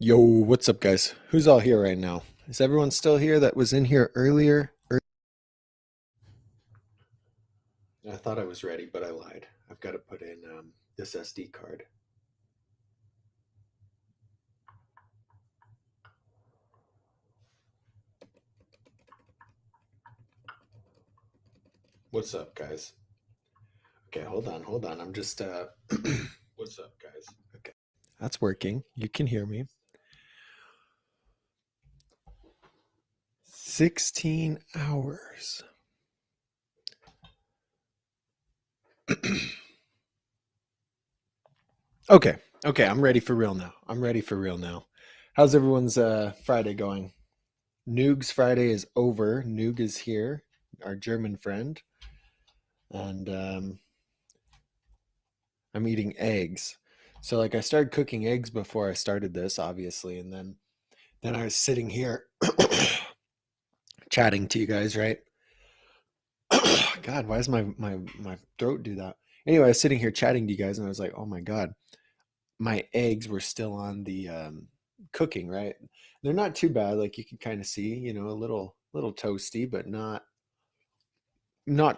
Yo, what's up, guys? Who's all here right now? Is everyone still here that was in here earlier? I thought I was ready, but I lied. I've got to put in this SD card. What's up, guys? Okay, hold on. I'm just what's up, guys? Okay. That's working. You can hear me. 16 hours. Okay. Okay, I'm ready for real now. I'm ready for real now. How's everyone's Friday going? Noog's Friday is over. Noog is here, our German friend. And I'm eating eggs. So like I started cooking eggs before I started this, obviously, and then I was sitting here chatting to you guys, right? God, why does my throat do that? Anyway, I was sitting here chatting to you guys, and I was like, oh my God, my eggs were still on the cooking, right? They're not too bad, like you can kind of see, a little toasty, but not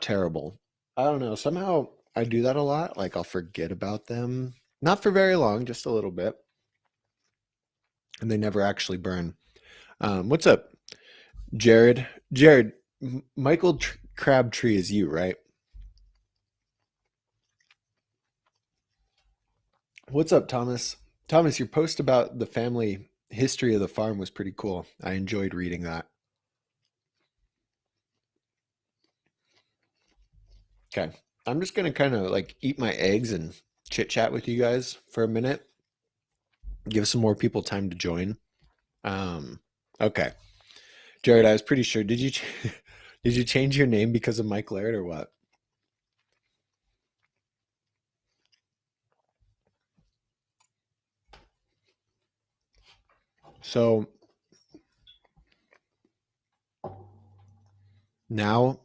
terrible. I don't know. Somehow I do that a lot. Like I'll forget about them, not for very long, just a little bit, and they never actually burn. What's up, Jared? Jared, Michael Crabtree is you, right? What's up, Thomas? Thomas, your post about the family history of the farm was pretty cool. I enjoyed reading that. Okay. I'm just gonna kind of like eat my eggs and chit chat with you guys for a minute. Give some more people time to join. Okay. Jared, I was pretty sure. Did you did you change your name because of Mike Laird or what? So now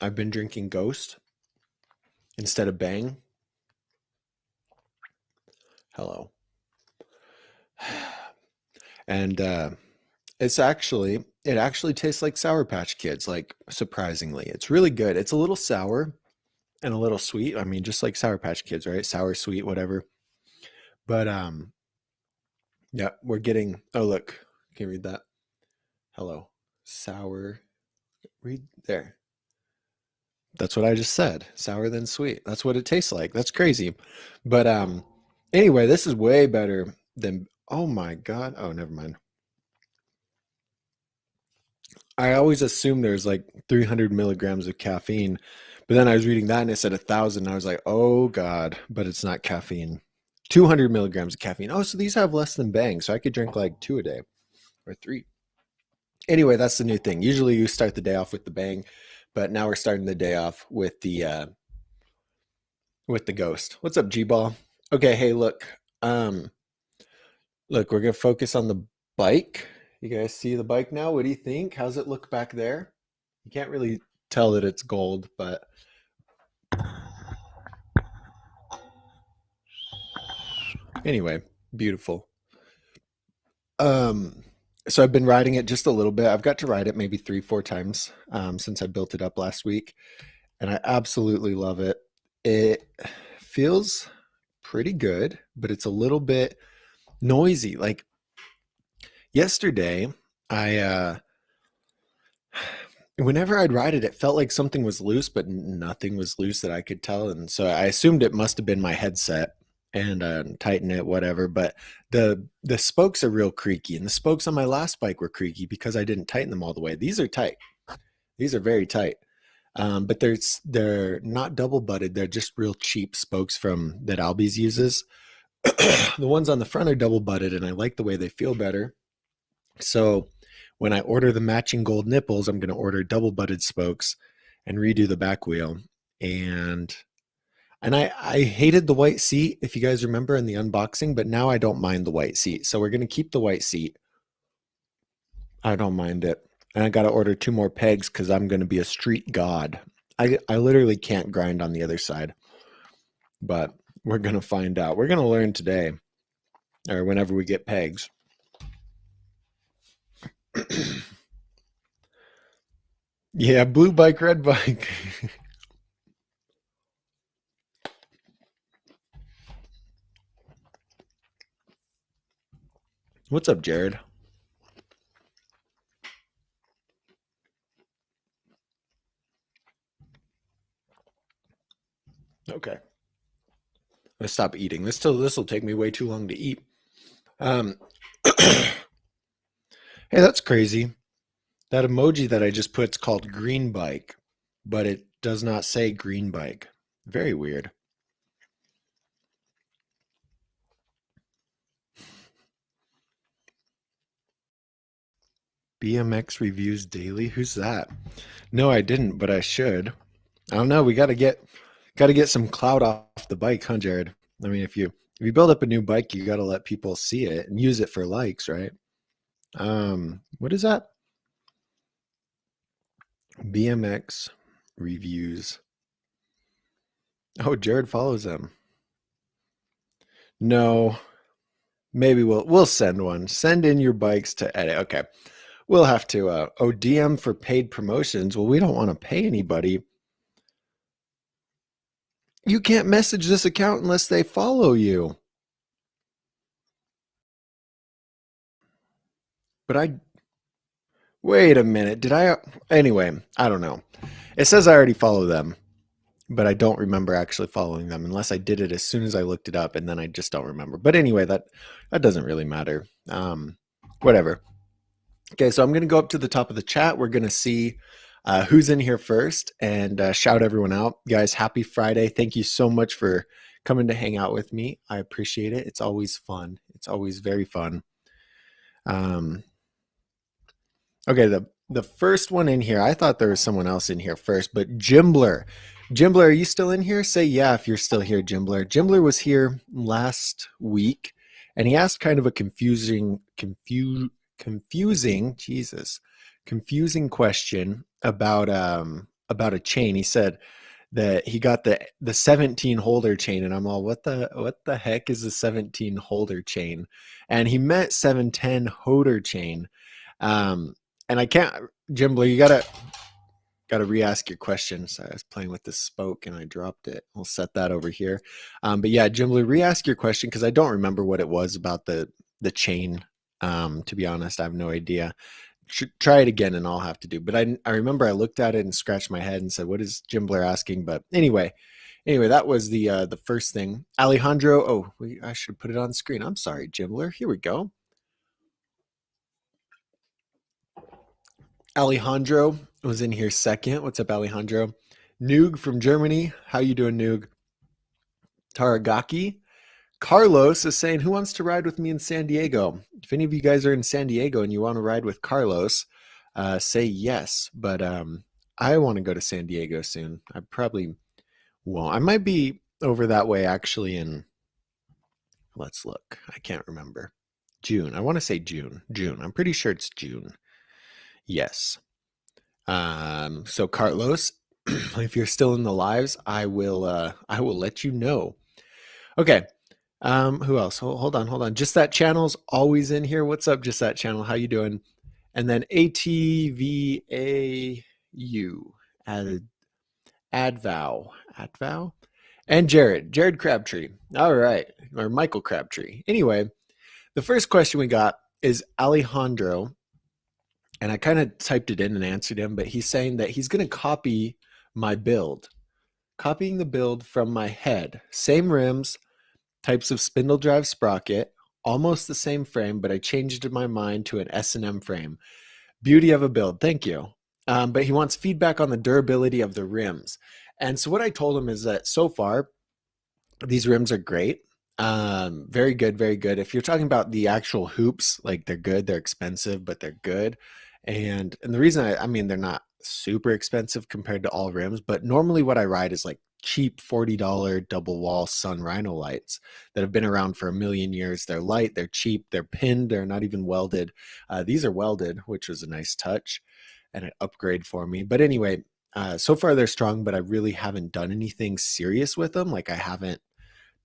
I've been drinking Ghost instead of Bang. Hello. And it actually tastes like Sour Patch Kids, like surprisingly. It's really good. It's a little sour and a little sweet. I mean, just like Sour Patch Kids, right? Sour, sweet, whatever. But yeah, we're getting, oh look, can you read that? Hello. Sour. Read there. That's what I just said. Sour than sweet. That's what it tastes like. That's crazy. But anyway, this is way better than, oh my God. Oh, never mind. I always assume there's like 300 milligrams of caffeine, but then I was reading that and it said 1,000. I was like, oh God, but it's not caffeine. 200 milligrams of caffeine. Oh, so these have less than Bang. So I could drink like two a day or three. Anyway, that's the new thing. Usually you start the day off with the Bang, but now we're starting the day off with the Ghost. What's up, G-Ball? Okay, hey, Um, look, we're gonna focus on the bike. You guys see the bike now? What do you think? How's it look back there? You can't really tell that it's gold, but anyway, beautiful. Um, so I've been riding it just a little bit. I've got to ride it maybe 3, 4 times since I built it up last week, and I absolutely love it. It feels pretty good, but it's a little bit noisy. Like yesterday, I whenever I'd ride it, it felt like something was loose, but nothing was loose that I could tell. And so I assumed it must have been my headset and tighten it, whatever. But the spokes are real creaky, and the spokes on my last bike were creaky because I didn't tighten them all the way. These are tight. These are very tight. But they're not double butted. They're just real cheap spokes from that Albies uses. The ones on the front are double butted, and I like the way they feel better. So when I order the matching gold nipples, I'm going to order double butted spokes and redo the back wheel. And I hated the white seat, if you guys remember in the unboxing, but now I don't mind the white seat. So we're going to keep the white seat. I don't mind it. And I got to order 2 more pegs because I'm going to be a street god. I literally can't grind on the other side, but we're going to find out. We're going to learn today or whenever we get pegs. Yeah, blue bike, red bike. What's up, Jared? Okay. Let's stop eating. This will take me way too long to eat. Um, hey, that's crazy. That emoji that I just put's called green bike, but it does not say green bike. Very weird. BMX reviews daily. Who's that? No, I didn't, but I should. I don't know. We got to get some clout off the bike, huh, Jared? I mean, if you build up a new bike, you got to let people see it and use it for likes, right? What is that? BMX reviews. Oh, Jared follows them. No, maybe we'll send one. Send in your bikes to edit. Okay. We'll have to DM for paid promotions. Well, we don't want to pay anybody. You can't message this account unless they follow you. But I wait a minute. Did I anyway, I don't know. It says I already follow them, but I don't remember actually following them unless I did it as soon as I looked it up and then I just don't remember. But anyway, that doesn't really matter. Whatever. Okay, so I'm going to go up to the top of the chat. We're going to see who's in here first and shout everyone out. Guys, happy Friday. Thank you so much for coming to hang out with me. I appreciate it. It's always fun. It's always very fun. Okay, the first one in here, I thought there was someone else in here first, but Jimbler. Jimbler, are you still in here? Say yeah if you're still here, Jimbler. Jimbler was here last week and he asked kind of a confusing question about a chain. He said that he got the 17 holder chain and I'm all what the heck is a 17 holder chain? And he meant 710 holder chain. And I can't, Jimbler, you gotta re-ask your question. So I was playing with this spoke and I dropped it. We'll set that over here. But yeah, Jimbler, re-ask your question because I don't remember what it was about the chain. To be honest, I have no idea. Try it again and I'll have to do. But I remember I looked at it and scratched my head and said, "What is Jimbler asking?" But anyway, that was the first thing. Alejandro, I should put it on screen. I'm sorry, Jimbler. Here we go. Alejandro was in here second. What's up, Alejandro? Noog from Germany. How you doing, Noog? Taragaki. Carlos is saying, who wants to ride with me in San Diego? If any of you guys are in San Diego and you want to ride with Carlos, say yes. But I want to go to San Diego soon. I probably won't. I might be over that way actually in, let's look. I can't remember. June. I want to say June. June. I'm pretty sure it's June. Yes. So Carlos, if you're still in the lives, I will let you know. Okay. Who else? Hold on. Just That Channel's always in here. What's up, Just That Channel? How you doing? And then ATVAU Advow, and Jared Crabtree. All right, or Michael Crabtree. Anyway, the first question we got is Alejandro, and I kind of typed it in and answered him, but he's saying that he's going to copy my build, copying the build from my head. Same rims, types of spindle drive sprocket, almost the same frame, but I changed my mind to an S&M frame. Beauty of a build. Thank you. But he wants feedback on the durability of the rims. And so what I told him is that so far, these rims are great. Very good, very good. If you're talking about the actual hoops, like they're good, they're expensive, but they're good. And the reason I mean, they're not super expensive compared to all rims, but normally what I ride is like cheap $40 double wall Sun Rhino lights that have been around for a million years. They're light, they're cheap, they're pinned, they're not even welded. These are welded, which was a nice touch and an upgrade for me. But anyway, so far they're strong, but I really haven't done anything serious with them. Like I haven't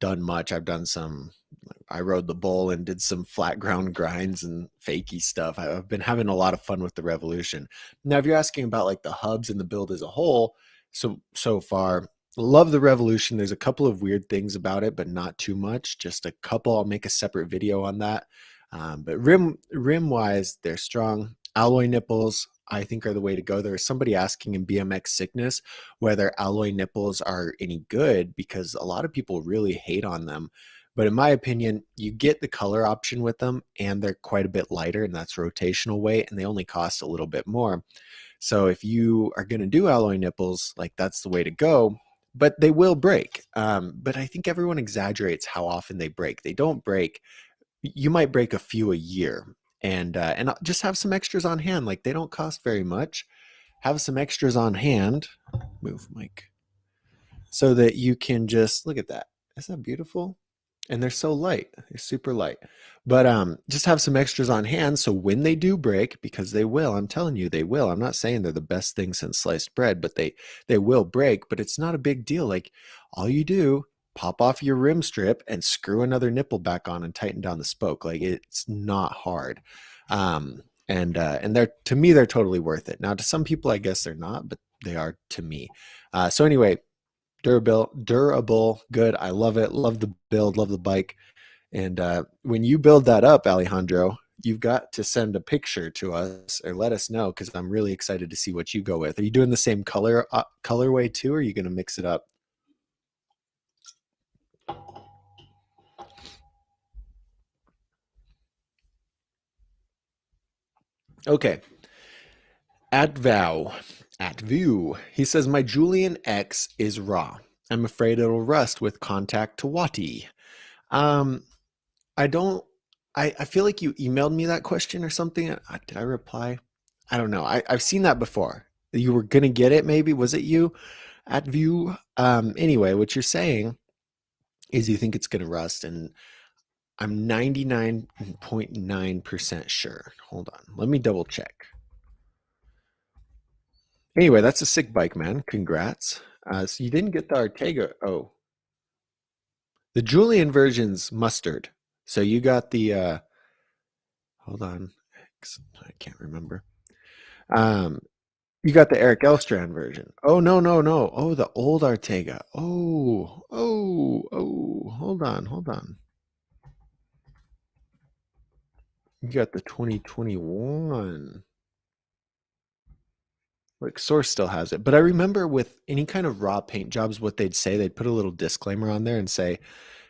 done much. I rode the bull and did some flat ground grinds and fakey stuff. I've been having a lot of fun with the Revolution. Now, if you're asking about like the hubs and the build as a whole, so far, love the Revolution. There's a couple of weird things about it, but not too much. Just a couple. I'll make a separate video on that. But rim wise, they're strong. Alloy nipples, I think, are the way to go. There was somebody asking in BMX Sickness whether alloy nipples are any good, because a lot of people really hate on them. But in my opinion, you get the color option with them, and they're quite a bit lighter, and that's rotational weight, and they only cost a little bit more. So if you are going to do alloy nipples, like, that's the way to go. But they will break. But I think everyone exaggerates how often they break. They don't break. You might break a few a year, and just have some extras on hand. Like, they don't cost very much. Have some extras on hand. Move, Mike, so that you can just look at that. Isn't that beautiful? And they're so light. They're super light. But just have some extras on hand, so when they do break, because they will, I'm telling you, they will. I'm not saying they're the best thing since sliced bread, but they will break. But it's not a big deal. Like, all you do, pop off your rim strip and screw another nipple back on and tighten down the spoke. Like, it's not hard. And they're, to me, they're totally worth it. Now, to some people, I guess they're not, but they are to me. So anyway, durable, good. I love it. Love the build, love the bike. And when you build that up, Alejandro, you've got to send a picture to us or let us know, because I'm really excited to see what you go with. Are you doing the same colorway too, or are you going to mix it up? Okay. At view, he says, my Julian X is raw. I'm afraid it'll rust with contact to Wati. Um, I don't. I feel like you emailed me that question or something. Did I reply? I don't know. I've seen that before. You were gonna get it, maybe. Was it you at view? Anyway, what you're saying is you think it's gonna rust, and I'm 99.9% sure. Hold on. Let me double check. Anyway, that's a sick bike, man. Congrats. So you didn't get the Ortega. Oh, the Julian version's mustard. So you got the hold on. I can't remember. Um, you got the Eric Elstrand version. Oh, no, no, no. Oh, the old Ortega. Oh. Hold on. You got the 2021. Like, Source still has it. But I remember with any kind of raw paint jobs, what they'd say, they'd put a little disclaimer on there and say,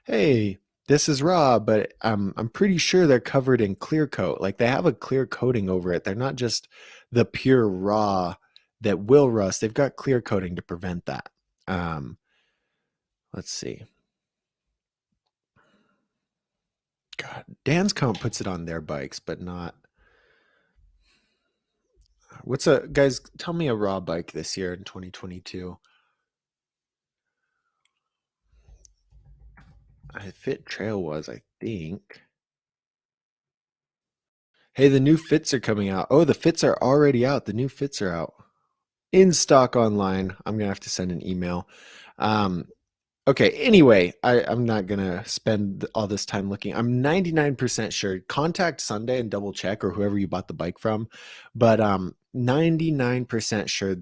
hey, this is raw, but I'm pretty sure they're covered in clear coat. Like, they have a clear coating over it. They're not just the pure raw that will rust. They've got clear coating to prevent that. Let's see. God, Dan's Comp puts it on their bikes, but not. Guys, tell me a raw bike this year in 2022. I Fit Trail was, I think. Hey, the new fits are coming out. Oh, the fits are already out. The new fits are out. In stock online. I'm going to have to send an email. Okay, anyway, I'm not going to spend all this time looking. I'm 99% sure. Contact Sunday and double check, or whoever you bought the bike from. But 99% sure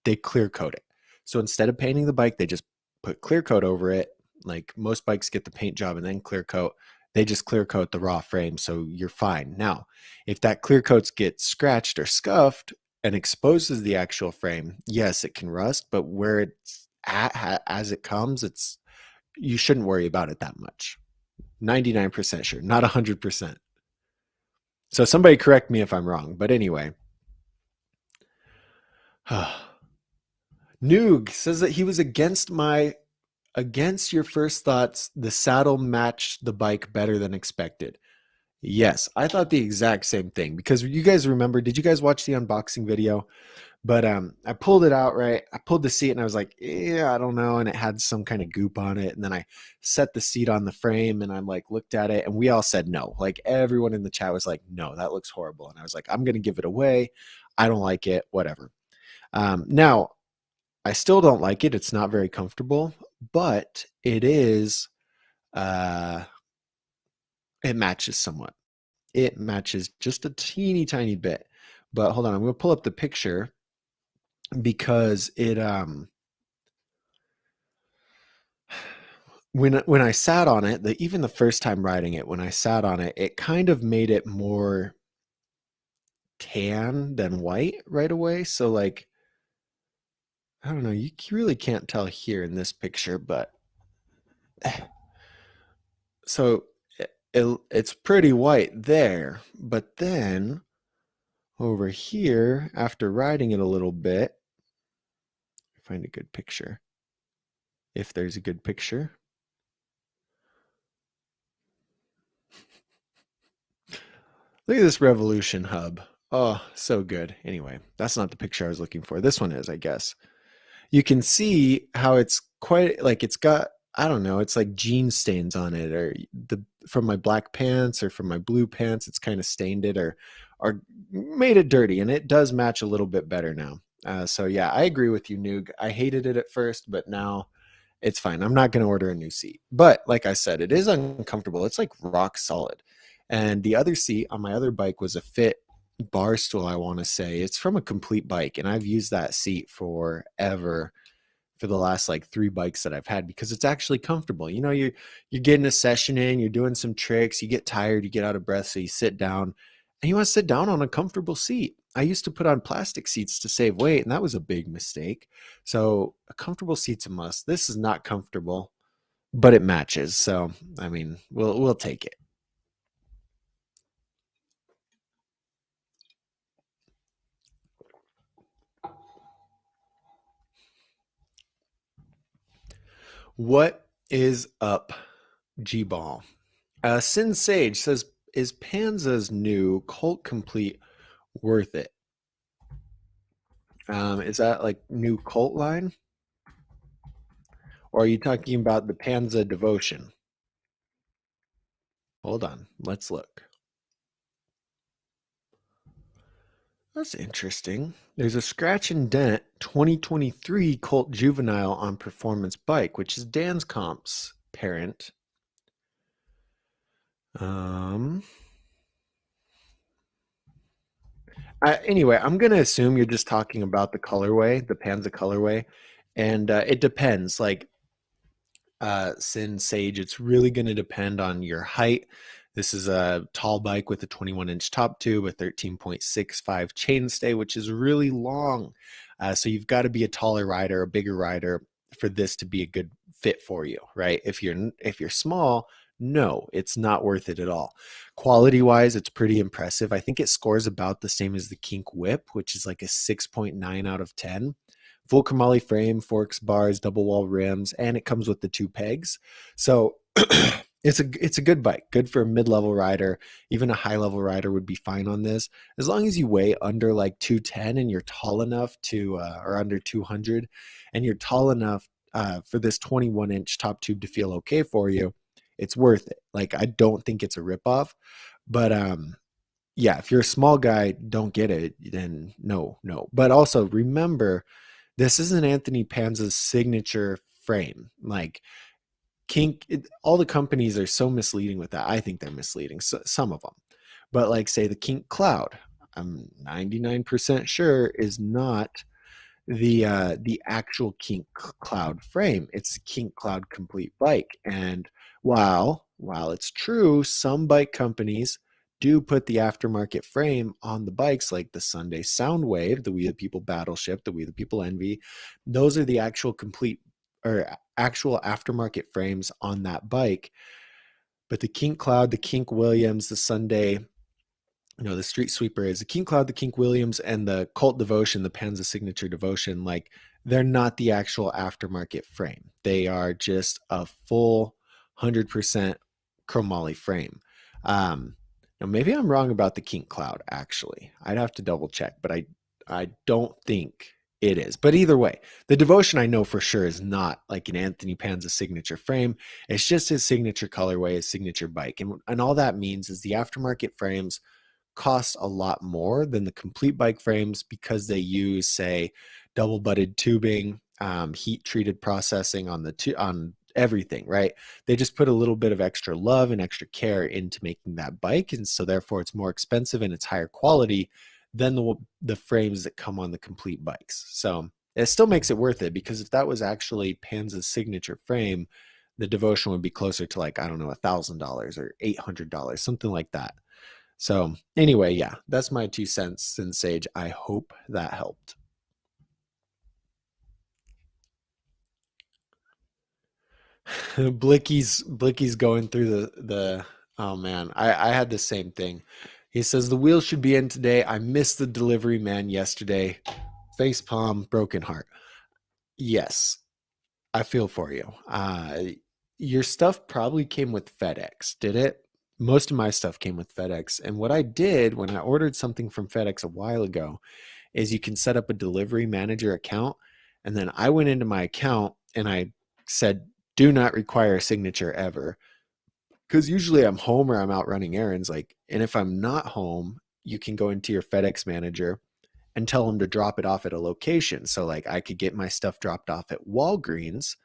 they clear coat it. So instead of painting the bike, they just put clear coat over it. Like, most bikes get the paint job and then clear coat. They just clear coat the raw frame, so you're fine. Now, if that clear coats gets scratched or scuffed and exposes the actual frame, yes, it can rust, but where it's at as it comes, you shouldn't worry about it that much. 99% sure, not 100%. So somebody correct me if I'm wrong, but anyway. Noog says that he was against your first thoughts. The saddle matched the bike better than expected. Yes, I thought the exact same thing, because you guys remember, did you guys watch the unboxing video? But I pulled it out, right? I pulled the seat and I was like, yeah, I don't know. And it had some kind of goop on it. And then I set the seat on the frame and I'm like, looked at it, and we all said no. Like, everyone in the chat was like, no, that looks horrible. And I was like, I'm going to give it away. I don't like it, whatever. Now, I still don't like it. It's not very comfortable, but it is Uh, it matches somewhat. It matches just a teeny tiny bit. But hold on, I'm going to pull up the picture because it when I sat on it, even the first time riding it, when I sat on it, it kind of made it more tan than white right away. So like, I don't know, you really can't tell here in this picture, but so it's pretty white there. But then over here, after riding it a little bit, find a good picture. If there's a good picture. Look at this Revolution hub. Oh, so good. Anyway, that's not the picture I was looking for. This one is, I guess. You can see how it's quite like it's got, I don't know, it's like jean stains on it, or from my black pants or from my blue pants, it's kind of stained it or made it dirty, and it does match a little bit better now. So yeah, I agree with you, Noog. I hated it at first, but now it's fine. I'm not going to order a new seat. But like I said, it is uncomfortable. It's like rock solid. And the other seat on my other bike was a Fit bar stool, I want to say. It's from a Complete Bike, and I've used that seat forever for the last like 3 bikes that I've had because it's actually comfortable. You know, you're getting a session in, you're doing some tricks, you get tired, you get out of breath, so you sit down and you want to sit down on a comfortable seat. I used to put on plastic seats to save weight, and that was a big mistake. So a comfortable seat's a must. This is not comfortable, but it matches. So I mean, we'll take it. What is up, G Ball? Sin Sage says, "Is Panza's new Cult Complete worth it?" Is that like new cult line? Or are you talking about the Panza Devotion? Hold on, let's look. That's interesting. There's a Scratch and Dent 2023 Colt Juvenile on Performance Bike, which is Dan's Comp's parent. Anyway, I'm going to assume you're just talking about the colorway, the Panza colorway. And it depends. Like, Sin Sage, it's really going to depend on your height. This is a tall bike with a 21-inch top tube, a 13.65 chainstay, which is really long. So you've got to be a taller rider, a bigger rider for this to be a good fit for you, right? If you're small, no, it's not worth it at all. Quality wise, it's pretty impressive. I think it scores about the same as the Kink Whip, which is like a 6.9 out of 10. Full chromoly frame, forks, bars, double wall rims, and it comes with the 2 pegs. So it's a good bike, good for a mid-level rider. Even a high-level rider would be fine on this, as long as you weigh under like 210 and you're tall enough to, or under 200, and you're tall enough for this 21-inch top tube to feel okay for you. It's worth it. Like, I don't think it's a ripoff, but yeah, if you're a small guy, don't get it. Then no. But also remember, this isn't Anthony Panza's signature frame. Like all the companies are so misleading with that. I think they're misleading, some of them. But like, say the Kink Cloud, I'm 99% sure is not the actual Kink Cloud frame. It's the Kink Cloud Complete Bike. And while it's true, some bike companies do put the aftermarket frame on the bikes, like the Sunday Soundwave, the We the People Battleship, the We the People Envy. Those are the actual complete or actual aftermarket frames on that bike. But the Kink Cloud, the Kink Williams, the Sunday, the Street Sweeper is the King Cloud, the King Williams, and the Cult Devotion, the Panza Signature Devotion. Like, they're not the actual aftermarket frame. They are just a full 100% chromoly frame. Now maybe I'm wrong about the King Cloud. Actually, I'd have to double check, but I don't think it is. But either way, the Devotion I know for sure is not like an Anthony Panza signature frame. It's just his signature colorway, his signature bike, and all that means is the aftermarket frames cost a lot more than the complete bike frames because they use, say, double butted tubing, heat treated processing on everything, right? They just put a little bit of extra love and extra care into making that bike, and so therefore it's more expensive and it's higher quality than the frames that come on the complete bikes. So it still makes it worth it, because if that was actually Panza's signature frame, the Devotion would be closer to like, I don't know, $1,000 or $800, something like that. So anyway, yeah, that's my 2 cents, Sin Sage. I hope that helped. Blicky's going through the oh man, I had the same thing. He says the wheels should be in today. I missed the delivery man yesterday. Face palm, broken heart. Yes, I feel for you. Your stuff probably came with FedEx, did it? Most of my stuff came with FedEx. And what I did when I ordered something from FedEx a while ago is you can set up a delivery manager account. And then I went into my account and I said, do not require a signature ever. Because usually I'm home or I'm out running errands. And if I'm not home, you can go into your FedEx manager and tell them to drop it off at a location. So like I could get my stuff dropped off at Walgreens.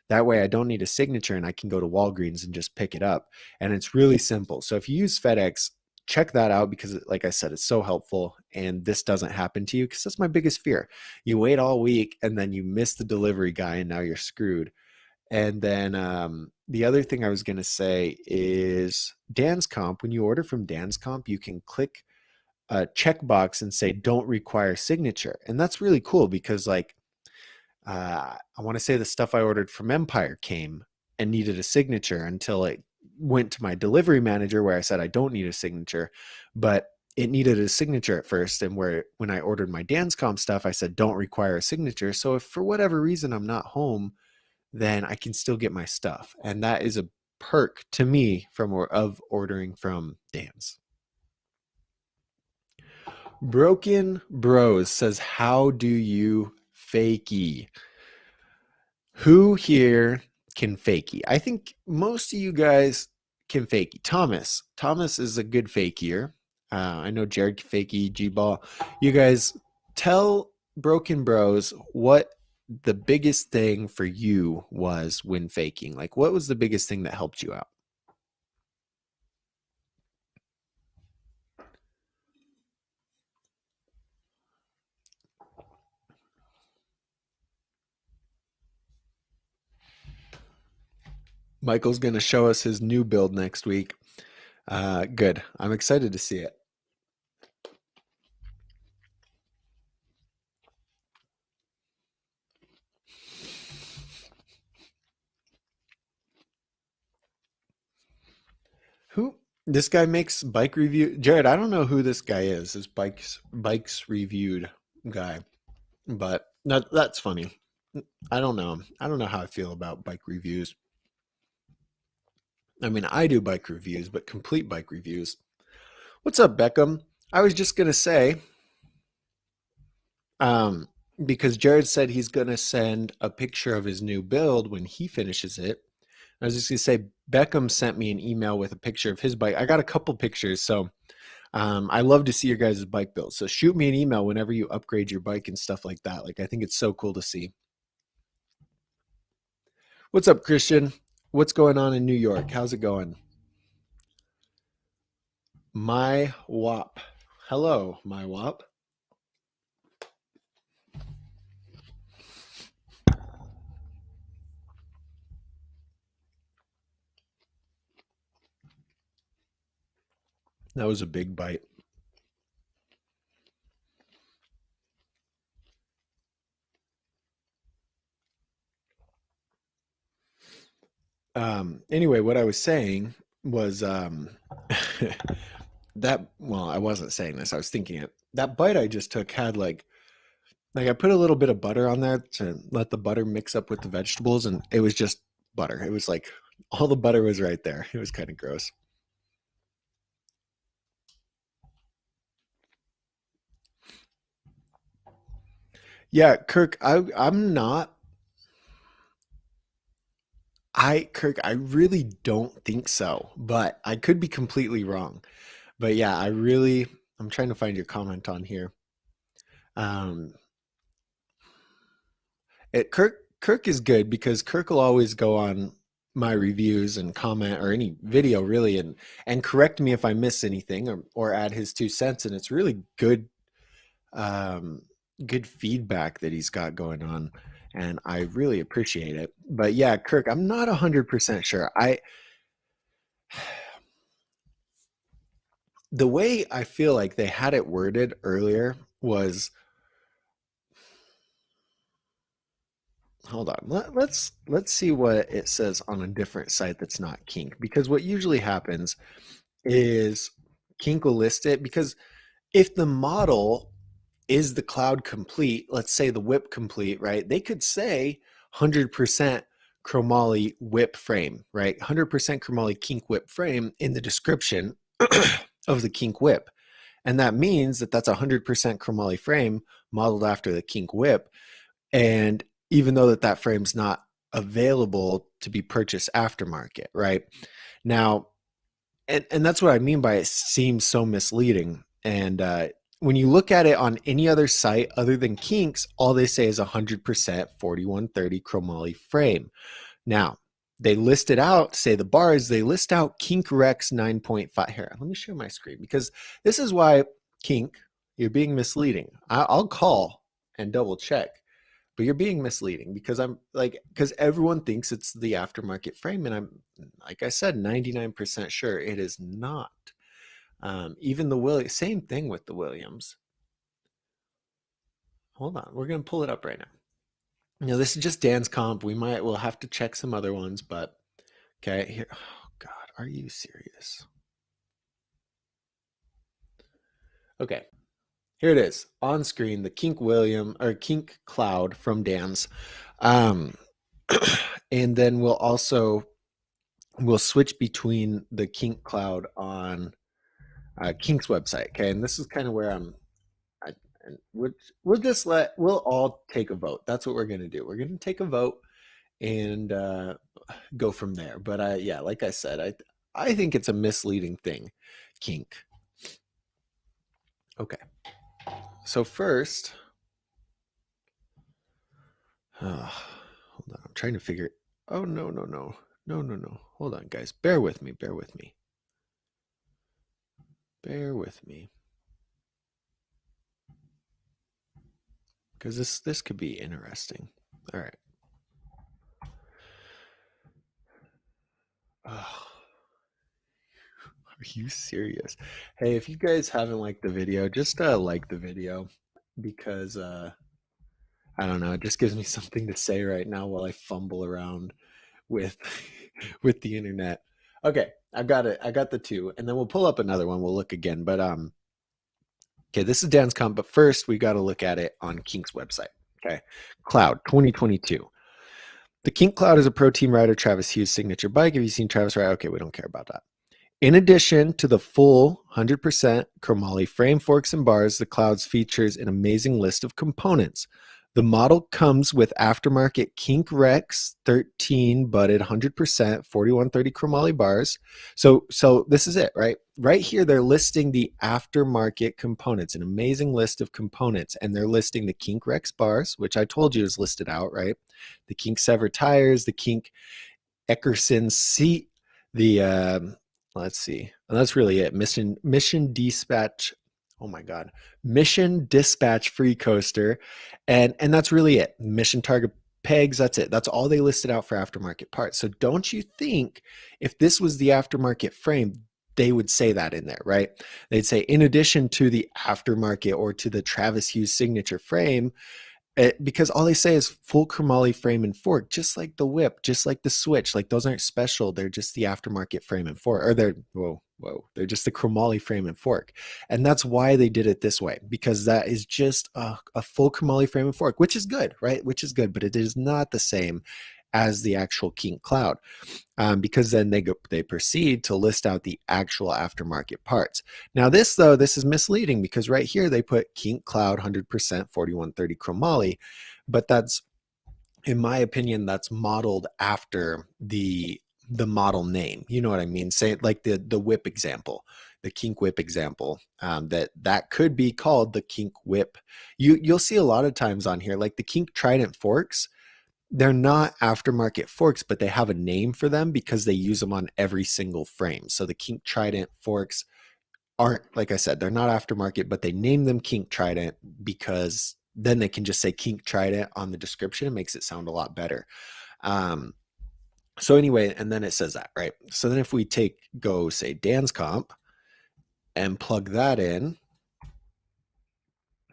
That way I don't need a signature and I can go to Walgreens and just pick it up. And it's really simple. So if you use FedEx, check that out, because like I said, it's so helpful and this doesn't happen to you, because that's my biggest fear. You wait all week and then you miss the delivery guy and now you're screwed. And then the other thing I was going to say is Dan's Comp. When you order from Dan's Comp, you can click a checkbox and say don't require signature. And that's really cool, because like I want to say the stuff I ordered from Empire came and needed a signature until it went to my delivery manager where I said I don't need a signature, but it needed a signature at first. And when I ordered my Dan's Comp stuff, I said don't require a signature. So if for whatever reason I'm not home, then I can still get my stuff. And that is a perk to me of ordering from Dan's. Broken Bros says, how do you fakie? Who here can fakie? I think most of you guys can fakie. Thomas is a good fakier. I know Jared can fakie, G-Ball. You guys tell Broken Bros what the biggest thing for you was when faking. Like, what was the biggest thing that helped you out? Michael's going to show us his new build next week. Good. I'm excited to see it. Who? This guy makes bike review. Jared, I don't know who this guy is. This bikes reviewed guy, but that's funny. I don't know. I don't know how I feel about bike reviews. I mean, I do bike reviews, but complete bike reviews. What's up, Beckham? I was just gonna say, um, because Jared said he's gonna send a picture of his new build when he finishes it. I was just gonna say, Beckham sent me an email with a picture of his bike. I got a couple pictures, so I love to see your guys' bike builds. So shoot me an email whenever you upgrade your bike and stuff like that. Like, I think it's so cool to see. What's up, Christian? What's going on in New York? How's it going? My WAP. Hello, my WAP. That was a big bite. Anyway, what I was saying was well, I wasn't saying this. I was thinking it. That bite I just took had like I put a little bit of butter on there to let the butter mix up with the vegetables, and it was just butter. It was like all the butter was right there. It was kind of gross. Yeah, Kirk, I'm not Kirk, I really don't think so, but I could be completely wrong. But yeah, I'm trying to find your comment on here. Um Kirk is good because Kirk will always go on my reviews and comment or any video really, and correct me if I miss anything, or add his 2 cents. And it's really good, um, good feedback that he's got going on, and I really appreciate it. But yeah, Kirk, I'm not 100% sure. The way I feel like they had it worded earlier was, hold on, let's see what it says on a different site that's not Kink, because what usually happens is Kink will list it, because if the model is the cloud complete, let's say the whip complete, right? They could say 100% chromoly whip frame, right? 100% chromoly kink whip frame in the description of the kink whip. And that means that that's 100% chromoly frame modeled after the kink whip. And even though that frame's not available to be purchased aftermarket, right? Now, and that's what I mean by it seems so misleading. And when you look at it on any other site other than Kinks, all they say is 100% 4130 chromoly frame. Now, they list it out, say the bars, they list out Kink Rex 9.5. Here, let me share my screen, because this is why, Kink, you're being misleading. I'll call and double check, but you're being misleading, because everyone thinks it's the aftermarket frame, and I'm, like I said, 99% sure it is not. Even the Williams, same thing with the Williams. Hold on, we're gonna pull it up right now. This is just Dan's comp. We'll have to check some other ones, but okay, here. Oh God, are you serious? Okay, here it is on screen. The Kink William or Kink Cloud from Dan's, and then we'll switch between the Kink Cloud on Kink's website. Okay, and this is kind of where and we'll all take a vote. That's what we're gonna do. We're gonna take a vote and go from there. But yeah, like I said, I think it's a misleading thing, Kink. Okay, so first, hold on, I'm trying to figure. Oh no no no no no no! Hold on, guys, bear with me, bear with me, bear with me, because this could be interesting. All right. Oh, are you serious? Hey, if you guys haven't liked the video, just like the video, because I don't know, it just gives me something to say right now while I fumble around with with the internet. Okay, I've got it. I got the two, and then we'll pull up another one. We'll look again. But okay, this is Dan's comp, but first we got to look at it on Kink's website. Okay, Cloud 2022. The Kink Cloud is a pro team rider Travis Hughes signature bike. Have you seen Travis ride? Okay, we don't care about that. In addition to the full 100% chromoly frame, forks, and bars, the Clouds features an amazing list of components. The model comes with aftermarket Kink Rex 13 butted 100% 4130 chromoly bars. So this is it, right? Right here, they're listing the aftermarket components, an amazing list of components, and they're listing the Kink Rex bars, which I told you is listed out, right? The Kink Sever tires, the Kink Eckerson seat, the let's see, and that's really it. Mission dispatch. Oh my God, mission dispatch free coaster, and that's really it. Mission target pegs. That's it. That's all they listed out for aftermarket parts. So don't you think if this was the aftermarket frame, they would say that in there, right? They'd say in addition to the aftermarket or to the Travis Hughes signature frame, because all they say is full chromoly frame and fork, just like the whip, just like the switch. Like those aren't special. They're just the aftermarket frame and fork, or they're just the chromoly frame and fork. And that's why they did it this way, because that is just a full chromoly frame and fork, which is good, right? Which is good, but it is not the same as the actual Kink Cloud, because then they proceed to list out the actual aftermarket parts. Now this is misleading, because right here they put Kink Cloud 100% 4130 chromoly, but that's, in my opinion, that's modeled after the model name. You know what I mean? Say like the whip example, the Kink whip example, that could be called the Kink whip. You'll see a lot of times on here, like the Kink Trident forks. they're not aftermarket forks, but they have a name for them because they use them on every single frame. So the Kink Trident forks aren't, like I said, they're not aftermarket, but they name them Kink Trident because then they can just say Kink Trident on the description. It makes it sound a lot better. So anyway, and then it says that, right? So then if we go say Dan's comp and plug that in,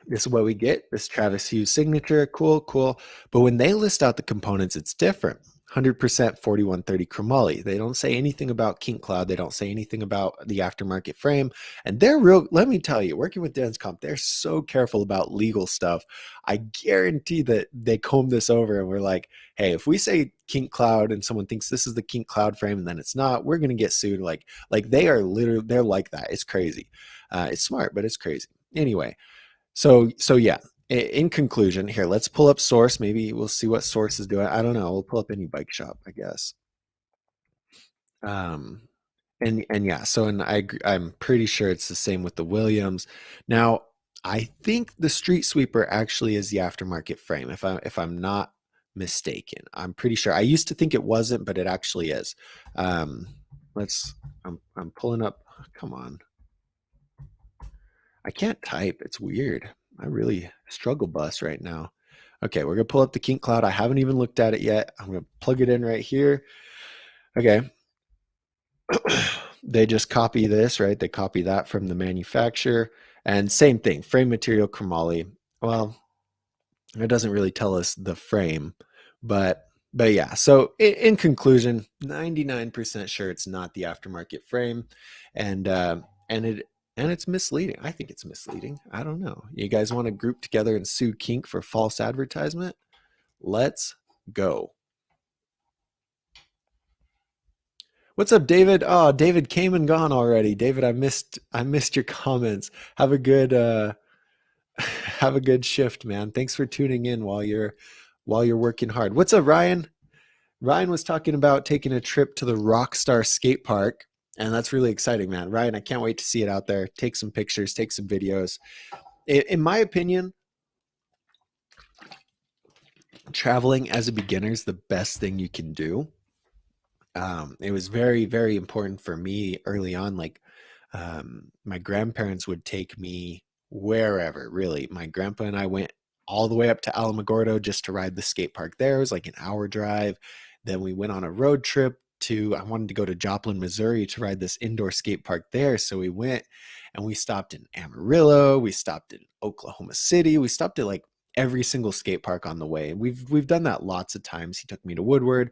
this is what we get. This Travis Hughes signature. Cool, cool. But when they list out the components, it's different. 100% 4130 chromoly. They don't say anything about Kink Cloud. They don't say anything about the aftermarket frame. And they're real, let me tell you, working with Dance Comp, they're so careful about legal stuff. I guarantee that they comb this over and we're like, hey, if we say Kink Cloud and someone thinks this is the Kink Cloud frame and then it's not, we're going to get sued. Like they are literally, they're like that. It's crazy. It's smart, but it's crazy. Anyway, so yeah, in conclusion, here, let's pull up Source. Maybe we'll see what Source is doing. I don't know. We'll pull up any bike shop, I guess. Um, and yeah, so and I'm pretty sure it's the same with the Williams. Now, I think the Street Sweeper actually is the aftermarket frame, if I'm not mistaken. I'm pretty sure. I used to think it wasn't, but it actually is. Um, I'm pulling up. Come on. I can't type. It's weird. I really struggle bus right now. Okay, we're gonna pull up the Kink Cloud. I haven't even looked at it yet. I'm gonna plug it in right here. Okay. They just copy this, right? They copy that from the manufacturer. And same thing, frame material chromoly. Well, it doesn't really tell us the frame, but yeah. So in conclusion, 99% sure it's not the aftermarket frame, and and it and it's misleading. I think it's misleading. I don't know. You guys want to group together and sue Kink for false advertisement? Let's go. What's up, David? Oh, David came and gone already. David, I missed your comments. Have a good have a good shift, man. Thanks for tuning in while you're working hard. What's up, Ryan? Ryan was talking about taking a trip to the Rockstar skate park, and that's really exciting, man. Ryan, I can't wait to see it out there. Take some pictures, take some videos. In my opinion, traveling as a beginner is the best thing you can do. It was very, very important for me early on. Like, my grandparents would take me wherever, really. My grandpa and I went all the way up to Alamogordo just to ride the skate park there. It was like an hour drive. Then we went on a road trip I wanted to go to Joplin, Missouri to ride this indoor skate park there. So we went and we stopped in Amarillo. We stopped in Oklahoma City. We stopped at like every single skate park on the way. And we've done that lots of times. He took me to Woodward.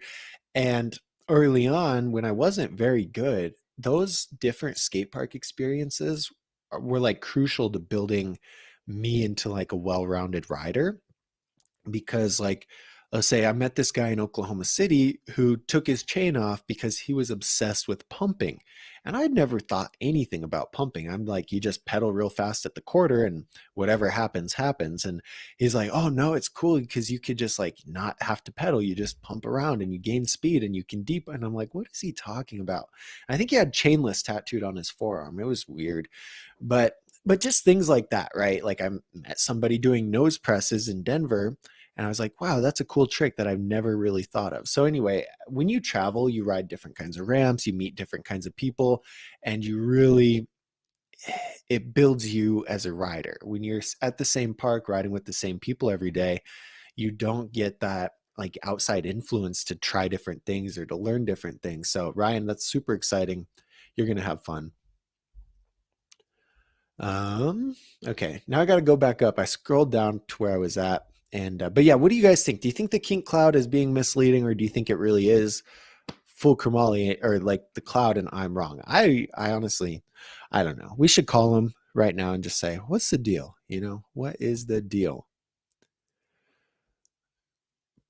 And early on, when I wasn't very good, those different skate park experiences were like crucial to building me into like a well-rounded rider. Because like, let's say I met this guy in Oklahoma City who took his chain off because he was obsessed with pumping, and I'd never thought anything about pumping. I'm like, you just pedal real fast at the quarter and whatever happens happens. And he's like, oh no, it's cool because you could just like not have to pedal, you just pump around and you gain speed and you can deep. And I'm like, what is he talking about? I think he had chainless tattooed on his forearm. It was weird. But just things like that, right? Like I met somebody doing nose presses in Denver, and I was like, wow, that's a cool trick that I've never really thought of. So anyway, when you travel, you ride different kinds of ramps, you meet different kinds of people, and it builds you as a rider. When you're at the same park riding with the same people every day, you don't get that like outside influence to try different things or to learn different things. So Ryan, that's super exciting. You're going to have fun. Um, okay, now I got to go back up. I scrolled down to where I was at. And but yeah, what do you guys think? Do you think the Kink Cloud is being misleading, or do you think it really is full chromoly, or like the cloud and I'm wrong? I honestly, I don't know. We should call him right now and just say, what's the deal? What is the deal?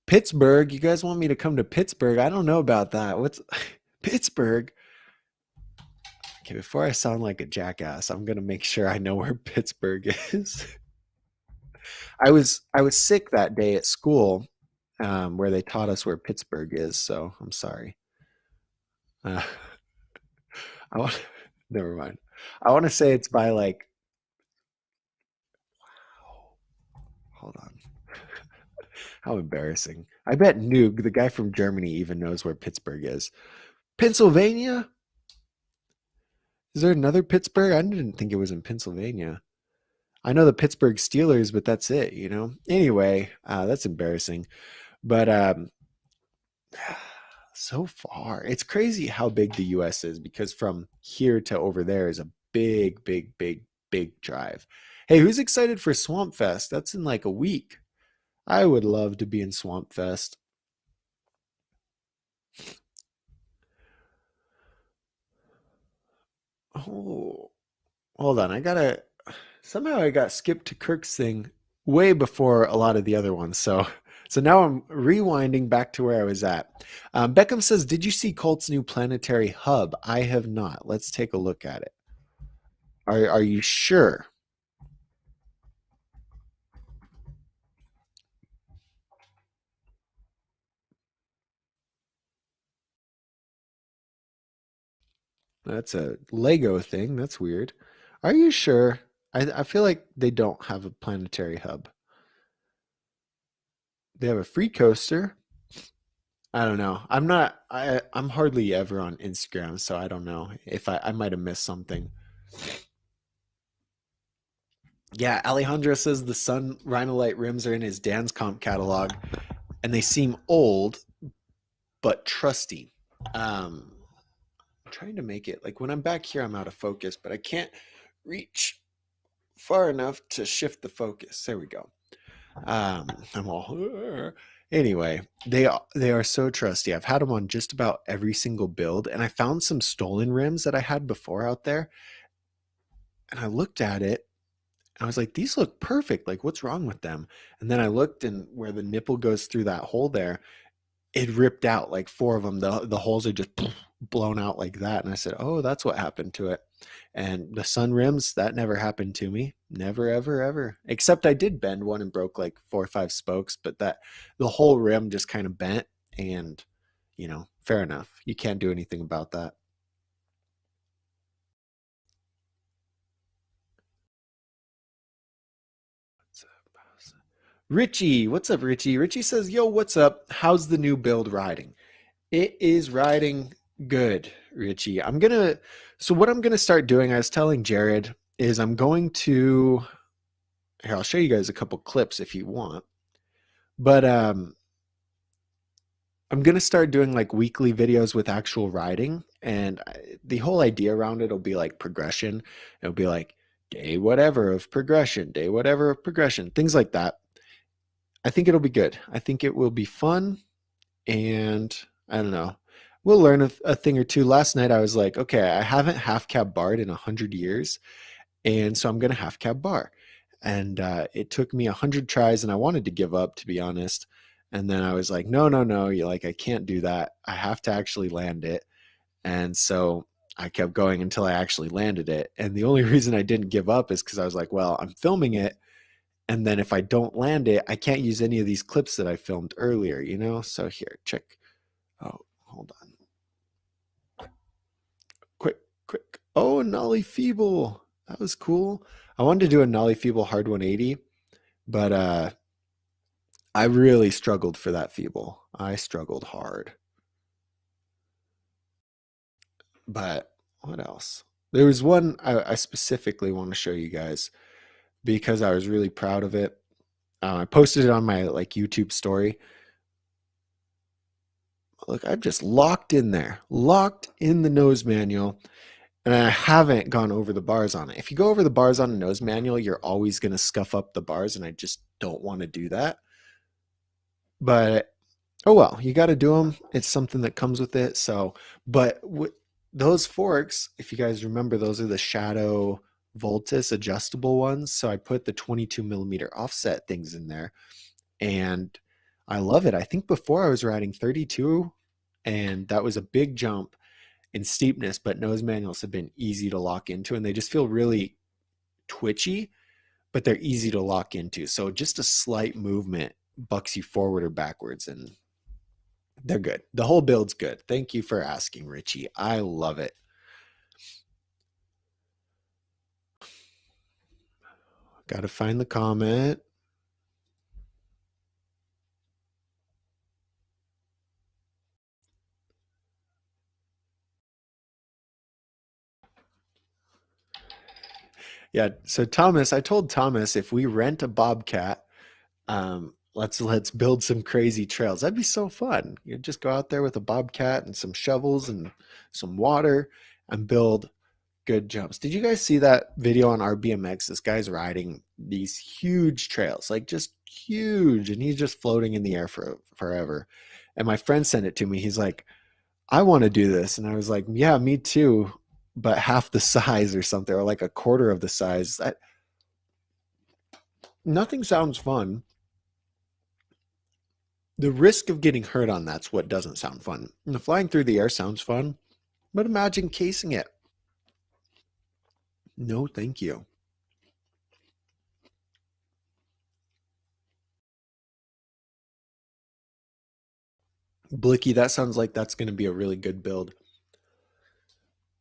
Pittsburgh, you guys want me to come to Pittsburgh? I don't know about that. What's Pittsburgh? Okay, before I sound like a jackass, I'm gonna make sure I know where Pittsburgh is. I was sick that day at school, where they taught us where Pittsburgh is. So I'm sorry. Uh, I want, never mind. I want to say it's by like, hold on. How embarrassing. I bet Noog, the guy from Germany, even knows where Pittsburgh is. Pennsylvania? Is there another Pittsburgh? I didn't think it was in Pennsylvania. I know the Pittsburgh Steelers, but that's it, you know? Anyway, that's embarrassing. But so far, it's crazy how big the US is because from here to over there is a big, big, big, big drive. Hey, who's excited for Swamp Fest? That's in like a week. I would love to be in Swamp Fest. Oh, hold on. Somehow I got skipped to Kirk's thing way before a lot of the other ones. So now I'm rewinding back to where I was at. Beckham says, "Did you see Colt's new planetary hub?" I have not. Let's take a look at it. Are you sure? That's a Lego thing. That's weird. Are you sure? I feel like they don't have a planetary hub. They have a free coaster. I don't know. I'm hardly ever on Instagram, so I don't know if I might have missed something. Yeah, Alejandro says the Sun Rhinolite rims are in his Dan's Comp catalog, and they seem old but trusty. I'm trying to make it like when I'm back here, I'm out of focus, but I can't reach far enough to shift the focus. There we go. I'm all anyway. They are so trusty. I've had them on just about every single build, and I found some stolen rims that I had before out there, and I looked at it. I was like, these look perfect. Like, what's wrong with them? And then I looked, and where the nipple goes through that hole there, it ripped out like four of them. The holes are just blown out like that. And I said, oh, that's what happened to it. And the sun rims, that never happened to me. Never, ever, ever. Except I did bend one and broke like 4 or 5 spokes, but that the whole rim just kind of bent. And, fair enough. You can't do anything about that. Richie, what's up, Richie? Richie says, yo, what's up? How's the new build riding? It is riding good, Richie. So what I'm gonna start doing, I was telling Jared, is I'm going to here, I'll show you guys a couple clips if you want. But I'm gonna start doing like weekly videos with actual riding, and the whole idea around it will be like progression. It'll be like day whatever of progression, day whatever of progression, things like that. I think it'll be good. I think it will be fun, and I don't know. We'll learn a thing or two. Last night I was like, okay, I haven't half cab barred in 100 years, and so I'm gonna half cab bar. And it took me 100 tries, and I wanted to give up, to be honest. And then I was like, no, no, no, you like I can't do that. I have to actually land it. And so I kept going until I actually landed it. And the only reason I didn't give up is because I was like, well, I'm filming it, and then if I don't land it, I can't use any of these clips that I filmed earlier, you know? So here, check. Oh, hold on. Quick, quick. Oh, Nolly Feeble. That was cool. I wanted to do a Nolly Feeble hard 180, but I really struggled for that Feeble. I struggled hard. But what else? There was one I specifically want to show you guys because I was really proud of it. I posted it on my like YouTube story. Look, I'm just locked in there, locked in the nose manual, and I haven't gone over the bars on it. If you go over the bars on a nose manual, you're always going to scuff up the bars, and I just don't want to do that. But oh well, you got to do them. It's something that comes with it. So, but those forks, if you guys remember, those are the Shadow Voltus adjustable ones. So I put the 22 millimeter offset things in there, and I love it. I think before I was riding 32, and that was a big jump in steepness, but nose manuals have been easy to lock into, and they just feel really twitchy, but they're easy to lock into. So just a slight movement bucks you forward or backwards, and they're good. The whole build's good. Thank you for asking, Richie. I love it. Got to find the comment. Yeah. So Thomas, I told Thomas if we rent a bobcat, let's build some crazy trails. That'd be so fun. You just go out there with a bobcat and some shovels and some water and build good jumps. Did you guys see that video on our BMX? This guy's riding these huge trails, like just huge, and he's just floating in the air for forever. And my friend sent it to me. He's like, I want to do this. And I was like, yeah, me too, but half the size or something, or like a quarter of the size. Nothing sounds fun. The risk of getting hurt on that's what doesn't sound fun. And the flying through the air sounds fun, but imagine casing it. No, thank you. Blicky, that sounds like that's going to be a really good build.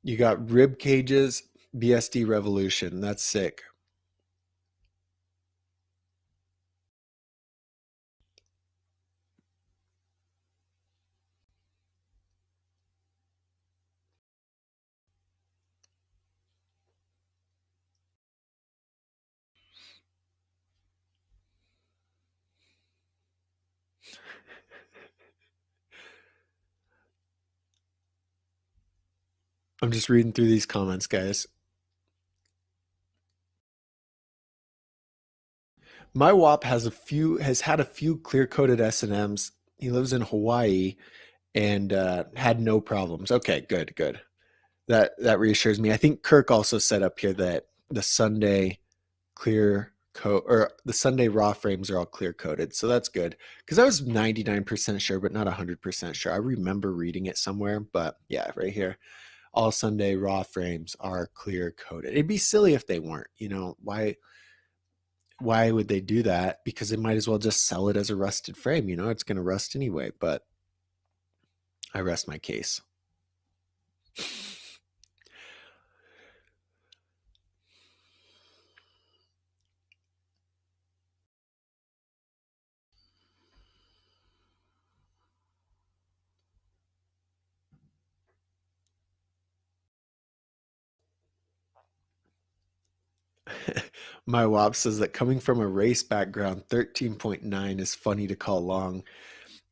You got rib cages, BSD Revolution. That's sick. I'm just reading through these comments, guys. My WAP has had a few clear coated S&Ms. He lives in Hawaii and had no problems. Okay, good, good. That reassures me. I think Kirk also set up here that the Sunday clear coat or the Sunday raw frames are all clear coated. So that's good. Because I was 99% sure, but not 100% sure. I remember reading it somewhere, but yeah, right here. All Sunday raw frames are clear coated. It'd be silly if they weren't. You know, why would they do that? Because they might as well just sell it as a rusted frame. You know, it's going to rust anyway, but I rest my case. My WAP says that coming from a race background, 13.9 is funny to call long.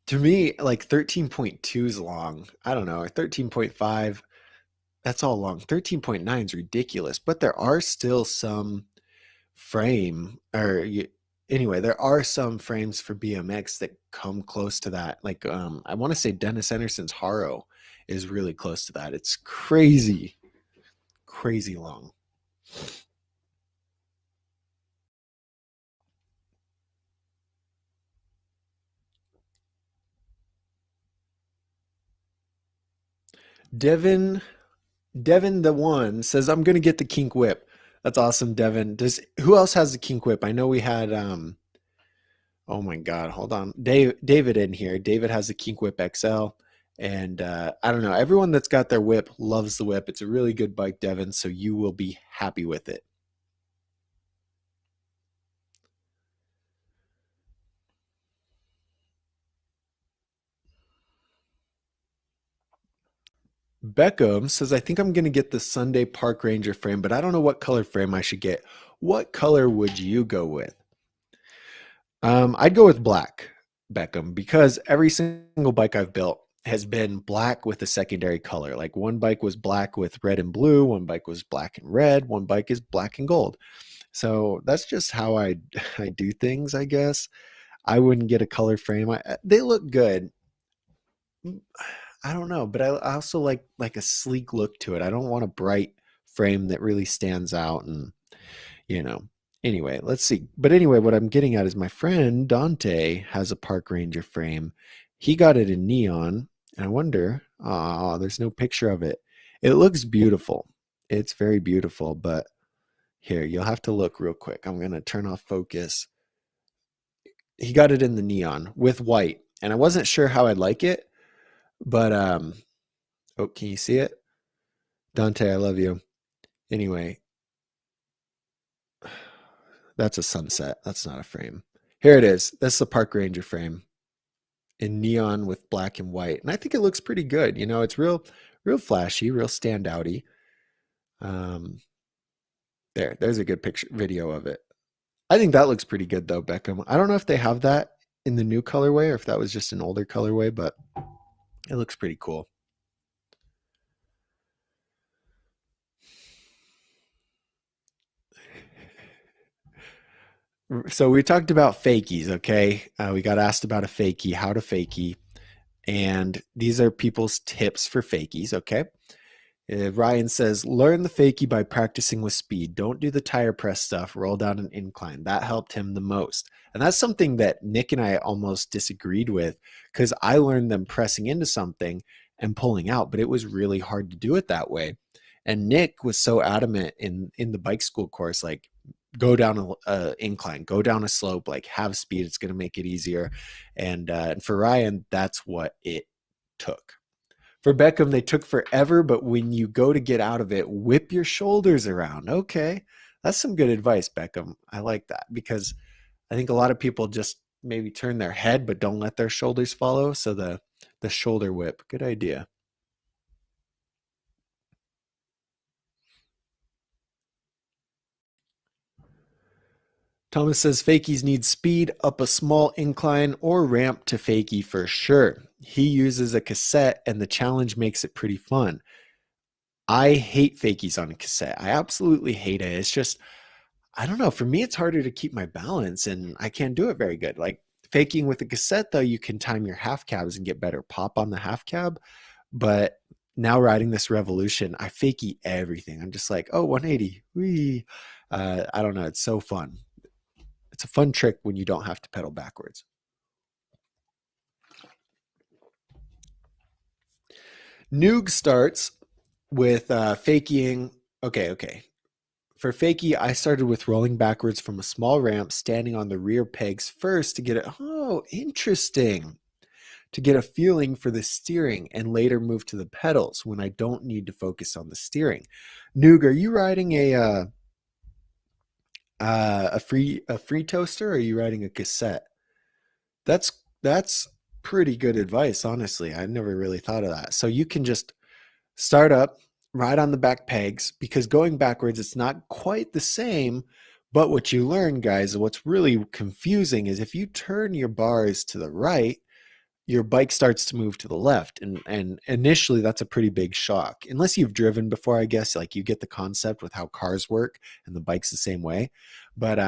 To me, like 13.2 is long. I don't know. 13.5, that's all long. 13.9 is ridiculous, but there are still some frame or anyway, there are some frames for BMX that come close to that. Like I want to say Dennis Anderson's Haro is really close to that. It's crazy, crazy long. Devin the one says I'm gonna get the kink whip. That's awesome, Devin. Does who else has the kink whip? I know we had oh my god, hold on. David in here. David has the kink whip XL. And I don't know. Everyone that's got their whip loves the whip. It's a really good bike, Devin, so you will be happy with it. Beckham says, I think I'm going to get the Sunday Park Ranger frame, but I don't know what color frame I should get. What color would you go with? I'd go with black, Beckham, because every single bike I've built has been black with a secondary color. Like one bike was black with red and blue, one bike was black and red, one bike is black and gold. So that's just how I I do things, I guess. I wouldn't get a color frame. They look good. I don't know, but I also like a sleek look to it. I don't want a bright frame that really stands out and you know. Anyway, let's see. But anyway, what I'm getting at is my friend Dante has a Park Ranger frame. He got it in neon, and I wonder, oh, there's no picture of it. It looks beautiful. It's very beautiful, but here, you'll have to look real quick. I'm going to turn off focus. He got it in the neon with white, and I wasn't sure how I'd like it, but oh, can you see it? Dante, I love you. Anyway, that's a sunset. That's not a frame. Here it is. That's the Park Ranger frame in neon with black and white. And I think it looks pretty good. You know, it's real flashy, real standouty. Um, There's a good picture video of it. I think that looks pretty good though, Beckham. I don't know if they have that in the new colorway or if that was just an older colorway, but it looks pretty cool. So we talked about fakies, okay? We got asked about a fakie, how to fakie, and these are people's tips for fakies, okay? Ryan says, learn the fakie by practicing with speed. Don't do the tire press stuff, roll down an incline. That helped him the most. And that's something that Nick and I almost disagreed with because I learned them pressing into something and pulling out, but it was really hard to do it that way. And Nick was so adamant in the bike school course, like, go down a incline, go down a slope, like have speed. It's going to make it easier. And for Ryan, that's what it took. For Beckham, they took forever, but when you go to get out of it, whip your shoulders around. Okay. That's some good advice, Beckham. I like that because I think a lot of people just maybe turn their head but don't let their shoulders follow. So the shoulder whip, good idea. Thomas says fakies need speed up a small incline or ramp to fakie for sure. He uses a cassette and the challenge makes it pretty fun. I hate fakies on a cassette. I absolutely hate it. It's just, I don't know. For me, it's harder to keep my balance and I can't do it very good. Like faking with a cassette, though, you can time your half cabs and get better pop on the half cab. But now riding this Revolution, I fakie everything. I'm just like, oh, 180. Whee. I don't know. It's so fun. It's a fun trick when you don't have to pedal backwards. Noog starts with faking. Okay. For fakie, I started with rolling backwards from a small ramp, standing on the rear pegs first to get it. Oh, interesting. To get a feeling for the steering and later move to the pedals when I don't need to focus on the steering. Noog, are you riding a free toaster or are you riding a cassette? That's pretty good advice, honestly. I never really thought of that. So you can just start up, ride on the back pegs, because going backwards, it's not quite the same. But what you learn, guys, what's really confusing is if you turn your bars to the right, your bike starts to move to the left. And initially that's a pretty big shock. Unless you've driven before, I guess, like you get the concept with how cars work and the bike's the same way. But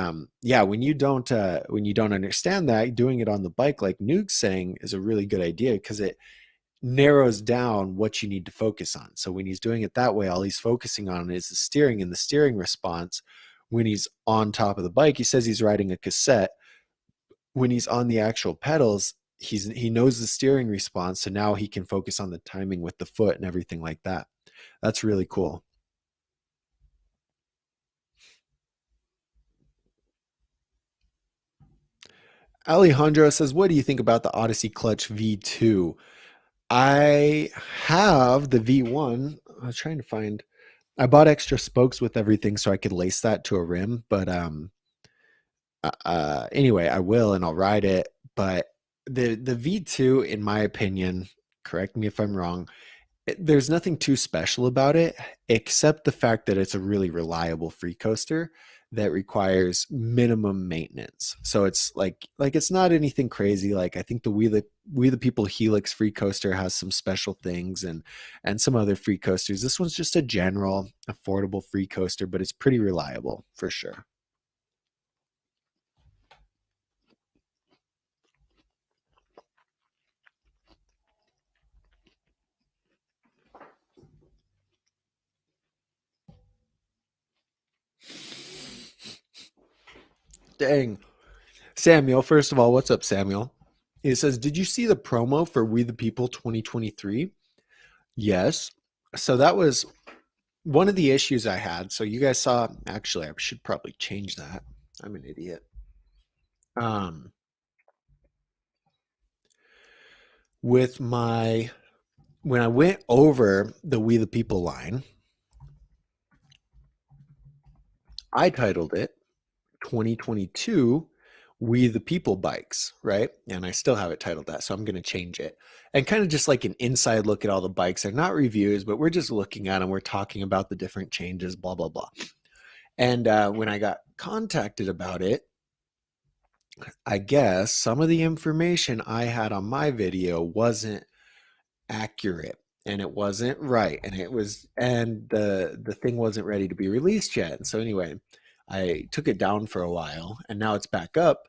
yeah, when you don't understand that, doing it on the bike, like Nuke's saying, is a really good idea because it narrows down what you need to focus on. So when he's doing it that way, all he's focusing on is the steering and the steering response. When he's on top of the bike, he says he's riding a cassette. When he's on the actual pedals, he knows the steering response, so now he can focus on the timing with the foot and everything like that. That's really cool. Alejandro says, what do you think about the Odyssey Clutch V2? I have the V1. I was trying to find, I bought extra spokes with everything so I could lace that to a rim, but anyway, I will and I'll ride it. But the V2, in my opinion, correct me if I'm wrong, there's nothing too special about it except the fact that it's a really reliable free coaster that requires minimum maintenance. So it's like it's not anything crazy. Like I think the We the People Helix free coaster has some special things and some other free coasters. This one's just a general affordable free coaster, but it's pretty reliable for sure. Dang. Samuel, first of all, what's up, Samuel? He says, did you see the promo for We the People 2023? Yes. So that was one of the issues I had. So you guys saw, actually, I should probably change that. I'm an idiot. Um, with my, when I went over the We the People line, I titled it 2022 We the People bikes, right? And I still have it titled that, so I'm going to change it. And kind of just like an inside look at all the bikes. They're not reviews, but we're just looking at them. We're talking about the different changes, blah, blah, blah. And when I got contacted about it, I guess some of the information I had on my video wasn't accurate, and it wasn't right, and the thing wasn't ready to be released yet. And so anyway, I took it down for a while, and now it's back up.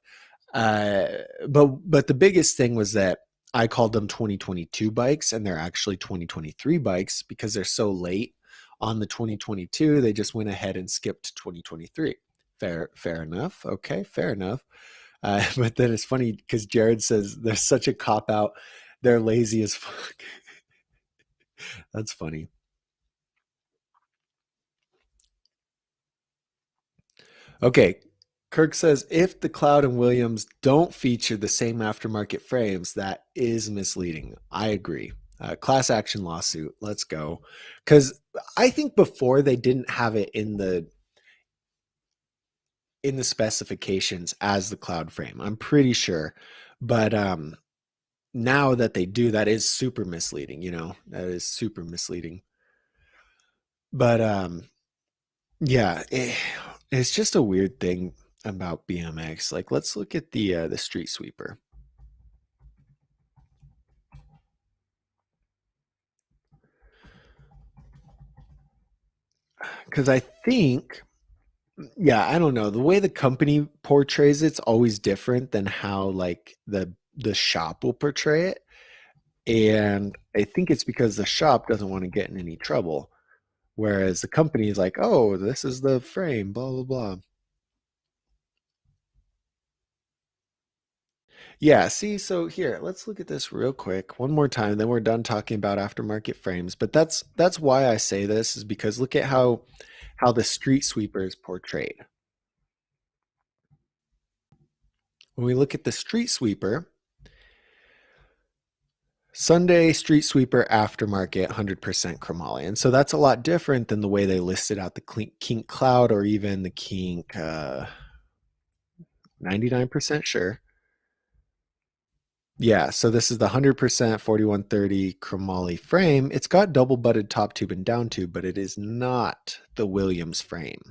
uh but the biggest thing was that I called them 2022 bikes, and they're actually 2023 bikes because they're so late on the 2022. They just went ahead and skipped 2023. Fair enough. Okay, fair enough. But then it's funny because Jared says there's such a cop out. They're lazy as fuck. That's funny. Okay. Kirk says if the Cloud and Williams don't feature the same aftermarket frames, that is misleading. I agree. Class action lawsuit. Let's go. Because I think before they didn't have it in the specifications as the Cloud frame. I'm pretty sure, but now that they do, that is super misleading. That is super misleading. But yeah, it's just a weird thing about BMX. Like, let's look at the street sweeper, because I think, yeah, I don't know, the way the company portrays it's always different than how like the shop will portray it, and I think it's because the shop doesn't want to get in any trouble, whereas the company is like, oh, this is the frame, blah blah blah. Yeah, see, so here, let's look at this real quick one more time, then we're done talking about aftermarket frames. But that's why I say this, is because look at how the street sweeper is portrayed. When we look at the street sweeper, Sunday street sweeper aftermarket 100% chromoly. And so that's a lot different than the way they listed out the Kink Cloud, or even the Kink 99% sure. Yeah, so this is the 100% 4130 chromoly frame. It's got double butted top tube and down tube, but it is not the Williams frame.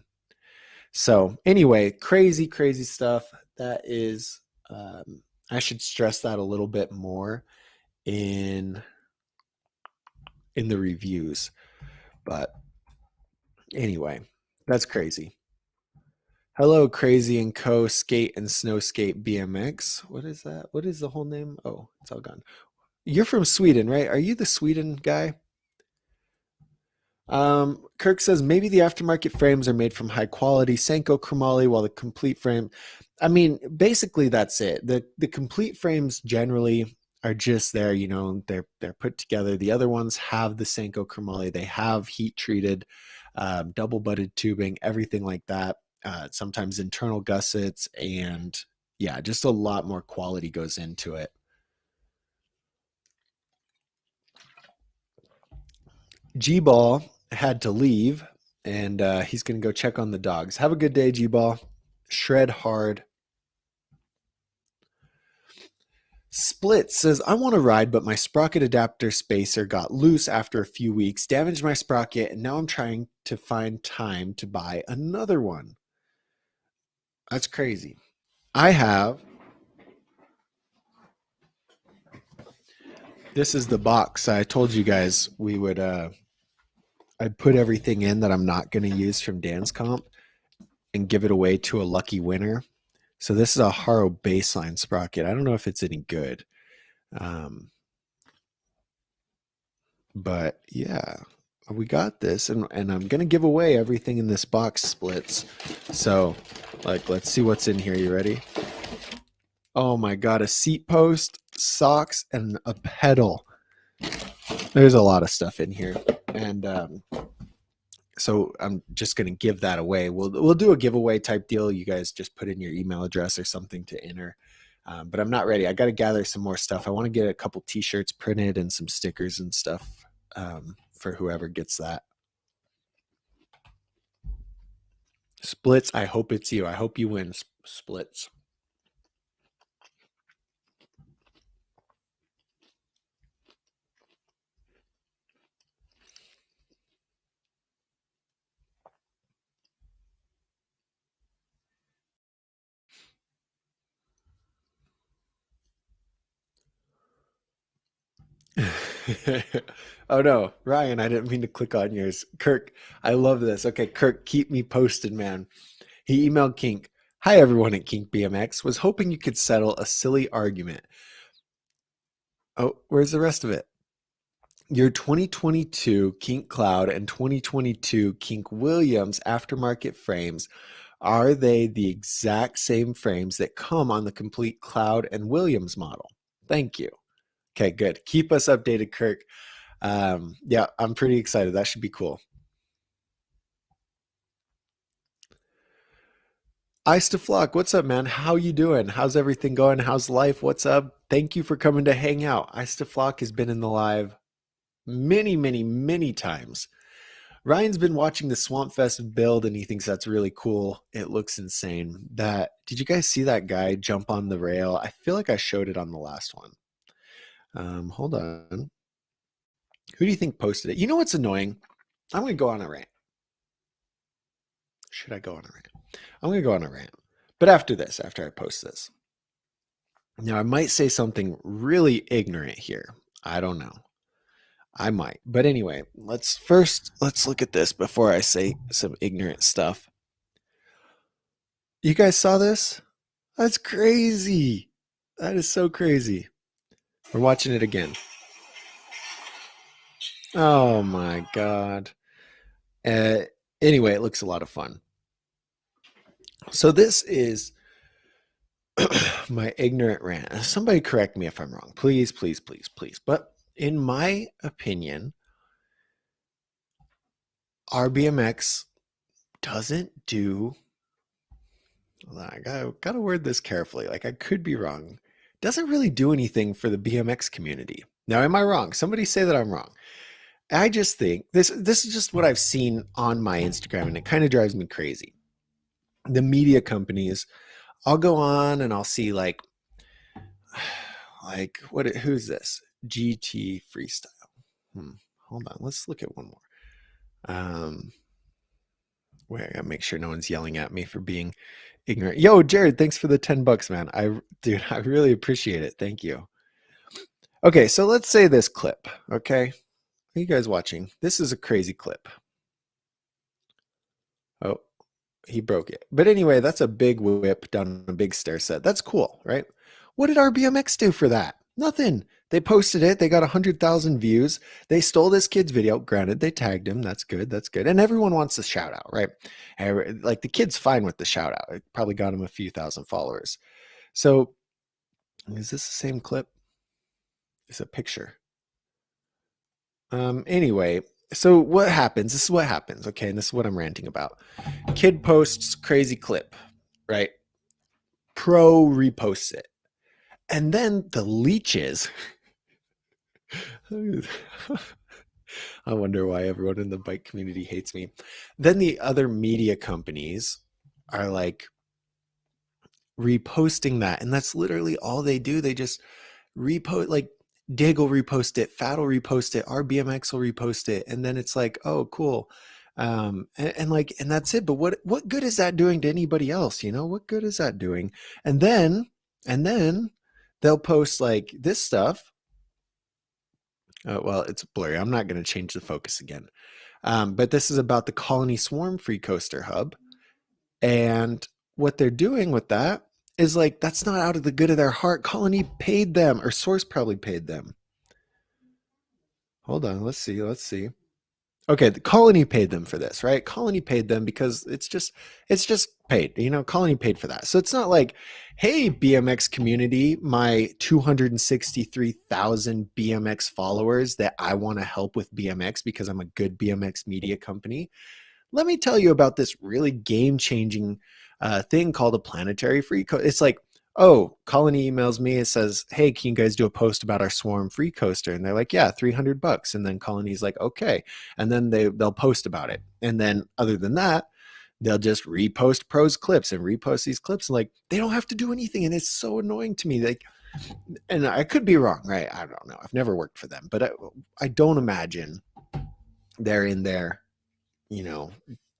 So anyway, crazy, crazy stuff. That is, I should stress that a little bit more in the reviews. But anyway, that's crazy. Hello, Crazy and Co. Skate and Snow Skate BMX. What is that? What is the whole name? Oh, it's all gone. You're from Sweden, right? Are you the Sweden guy? Kirk says maybe the aftermarket frames are made from high quality Senko chromoly, while the complete frame. I mean, basically that's it. The complete frames generally are just there. They're put together. The other ones have the Senko chromoly. They have heat treated, double butted tubing, everything like that. Sometimes internal gussets, and yeah, just a lot more quality goes into it. G Ball had to leave, and he's going to go check on the dogs. Have a good day, G Ball. Shred hard. Split says, I want to ride, but my sprocket adapter spacer got loose after a few weeks, damaged my sprocket, and now I'm trying to find time to buy another one. That's crazy. I have. This is the box. I told you guys we would. I'd put everything in that I'm not going to use from Dance Comp and give it away to a lucky winner. So this is a Haro baseline sprocket. I don't know if it's any good. Um, but yeah, we got this, and I'm gonna give away everything in this box splits. So, like, let's see what's in here. You ready? Oh my god, a seat post, socks, and a pedal. There's a lot of stuff in here, and so I'm just gonna give that away. We'll do a giveaway type deal. You guys just put in your email address or something to enter. But I'm not ready. I got to gather some more stuff. I want to get a couple T-shirts printed and some stickers and stuff for whoever gets that. Splits. I hope it's you. I hope you win, Splits. Oh no, Ryan, I didn't mean to click on yours. Kirk, I love this. Okay, Kirk, keep me posted, man. He emailed Kink. Hi, everyone at Kink BMX. Was hoping you could settle a silly argument. Oh, where's the rest of it? Your 2022 Kink Cloud and 2022 Kink Williams aftermarket frames, are they the exact same frames that come on the complete Cloud and Williams model? Thank you. Okay, good. Keep us updated, Kirk. Yeah, I'm pretty excited. That should be cool. Ice to Flock, what's up, man? How you doing? How's everything going? How's life? What's up? Thank you for coming to hang out. Ice to Flock has been in the live many, many, many times. Ryan's been watching the Swamp Fest build and he thinks that's really cool. It looks insane. That did you guys see that guy jump on the rail? I feel like I showed it on the last one. Hold on. Who do you think posted it? You know what's annoying? I'm gonna go on a rant. Should I go on a rant? I'm gonna go on a rant. But after this, after I post this. Now I might say something really ignorant here. I don't know. I might. But anyway, let's look at this before I say some ignorant stuff. You guys saw this? That's crazy. That is so crazy. We're watching it again. Oh my God. Anyway, it looks a lot of fun. So this is my ignorant rant. Somebody correct me if I'm wrong. Please, please, please, please. But in my opinion, RBMX doesn't do, I gotta word this carefully. Like I could be wrong. Doesn't really do anything for the BMX community. Now, am I wrong? Somebody say that I'm wrong. I just think this is just what I've seen on my Instagram, and it kind of drives me crazy. The media companies, I'll go on and I'll see like what? Who's this? GT Freestyle. Hold on, let's look at one more. Wait, I gotta make sure no one's yelling at me for being ignorant. Yo, Jared, thanks for the $10, man. I really appreciate it. Thank you. Okay, so let's say this clip. Okay, are you guys watching? This is a crazy clip. Oh, he broke it. But anyway, that's a big whip down a big stair set. That's cool, right? What did RBMX do for that? Nothing. They posted it. They got 100,000 views. They stole this kid's video. Granted, they tagged him. That's good. That's good. And everyone wants a shout out, right? Like the kid's fine with the shout out. It probably got him a few thousand followers. So is this the same clip? It's a picture. Anyway, so what happens? This is what happens. Okay. And this is what I'm ranting about. Kid posts crazy clip, right? Pro reposts it. And then the leeches. I wonder why everyone in the bike community hates me. Then the other media companies are like reposting that. And that's literally all they do. They just repost, like Dig will repost it, Fat will repost it, RBMX will repost it. And then it's like, oh, cool. And that's it. But what good is that doing to anybody else? You know, what good is that doing? And then they'll post like this stuff. Well, it's blurry. I'm not going to change the focus again. But this is about the Colony Swarm Free Coaster Hub. And what they're doing with that is like, that's not out of the good of their heart. Colony paid them, or Source probably paid them. Hold on. Let's see. Okay, the Colony paid them for this, right? Colony paid them because it's just paid. You know, Colony paid for that. So it's not like, hey, BMX community, my 263,000 BMX followers that I want to help with BMX because I'm a good BMX media company. Let me tell you about this really game-changing thing called a planetary free coaster. It's like, oh, Colony emails me. It says, hey, can you guys do a post about our Swarm free coaster? And they're like, yeah, $300. And then Colony's like, okay. And then they'll post about it. And then other than that, they'll just repost pros clips and repost these clips. And like, they don't have to do anything. And it's so annoying to me. Like, and I could be wrong, right? I don't know. I've never worked for them, but I don't imagine they're in there, you know,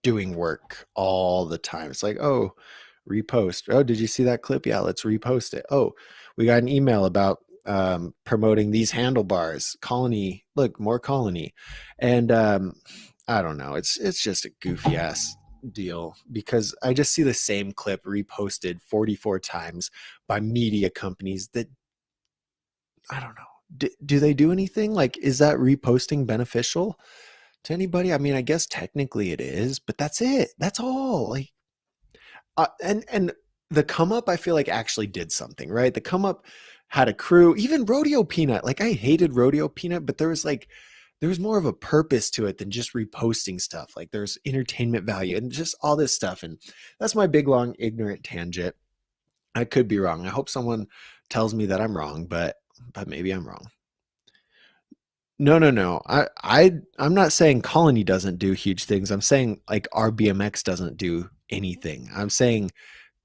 doing work all the time. It's like, oh, repost. Oh, did you see that clip? Yeah, let's repost it. Oh, we got an email about promoting these handlebars, Colony, look, more Colony. And I don't know, it's just a goofy ass deal because I just see the same clip reposted 44 times by media companies that I don't know. Do they do anything? Like, is that reposting beneficial to anybody? I mean, I guess technically it is, but that's it. That's all. Like, and the come up, I feel like actually did something, right? The come up had a crew, even Rodeo Peanut. Like, I hated Rodeo Peanut, but there was more of a purpose to it than just reposting stuff. Like, there's entertainment value and just all this stuff. And that's my big, long, ignorant tangent. I could be wrong. I hope someone tells me that I'm wrong, but maybe I'm wrong. No, no, no. I'm not saying Colony doesn't do huge things. I'm saying like RBMX doesn't do anything. I'm saying